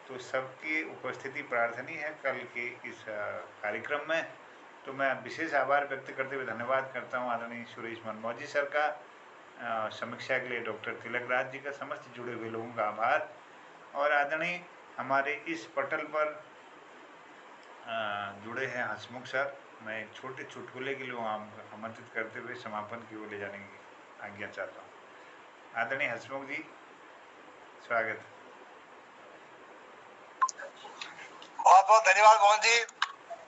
तो सबकी उपस्थिति प्रार्थनीय है कल के इस कार्यक्रम में। तो मैं विशेष आभार व्यक्त करते हुए धन्यवाद करता हूँ आदरणीय सुरेश मनमोजी सर का, समीक्षा के लिए डॉक्टर तिलक राज जी का, समस्त जुड़े हुए लोगों का आभार। और आदरणीय हमारे इस पटल पर जुड़े हैं हसमुख सर, मैं एक छोटे चुटकुले के लिए आमंत्रित करते हुए समापन की ओर ले जाने की आज्ञा चाहता हूँ। आदरणीय हसमुख जी, स्वागत। बहुत बहुत धन्यवाद मोहन जी।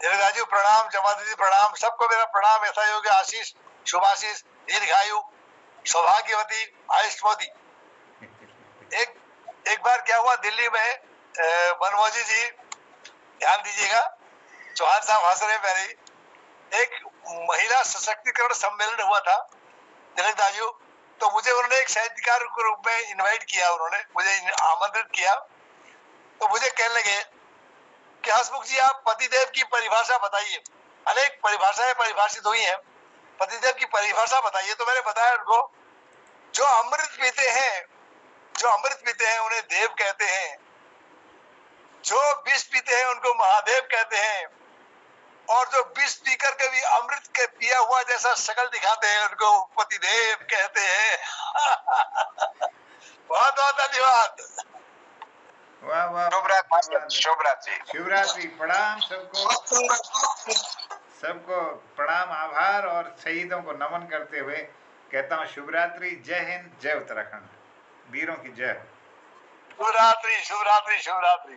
राजू प्रणाम, जमा दीदी प्रणाम, सबको मेरा प्रणाम। ऐसा योग्य आशीष, शुभाशीष, दीर्घायु, सौभाग्यवती, आयुष्मती। एक बार क्या हुआ दिल्ली में, मनमोजी जी ध्यान दीजिएगा, चौहान साहब हंस रहे मेरे, एक महिला सशक्तिकरण सम्मेलन हुआ था तिलक राजू, तो मुझे उन्होंने एक साहित्यकार के रूप में इनवाइट किया, उन्होंने मुझे आमंत्रित किया। तो मुझे कहने लगे कि हसमुख जी आप पतिदेव की परिभाषा बताइए। अनेक परिभाषाएं परिभाषित हुई हैं, पतिदेव की परिभाषा बताइए। तो मैंने बताया उनको, जो अमृत पीते हैं उन्हें देव कहते हैं, जो विष पीते हैं उनको महादेव कहते हैं, और जो विष पीकर के भी अमृत के पिया हुआ जैसा शकल दिखाते हैं उनको पतिदेव कहते हैं। बहुत बहुत धन्यवाद। वाह वाह, शिवरात्रि प्रणाम सबको प्रणाम, आभार और शहीदों को नमन करते हुए कहता हूँ शिवरात्रि। जय हिंद, जय उत्तराखंड, वीरों की जय। शिवरात्रि शिवरात्रि शिवरात्रि।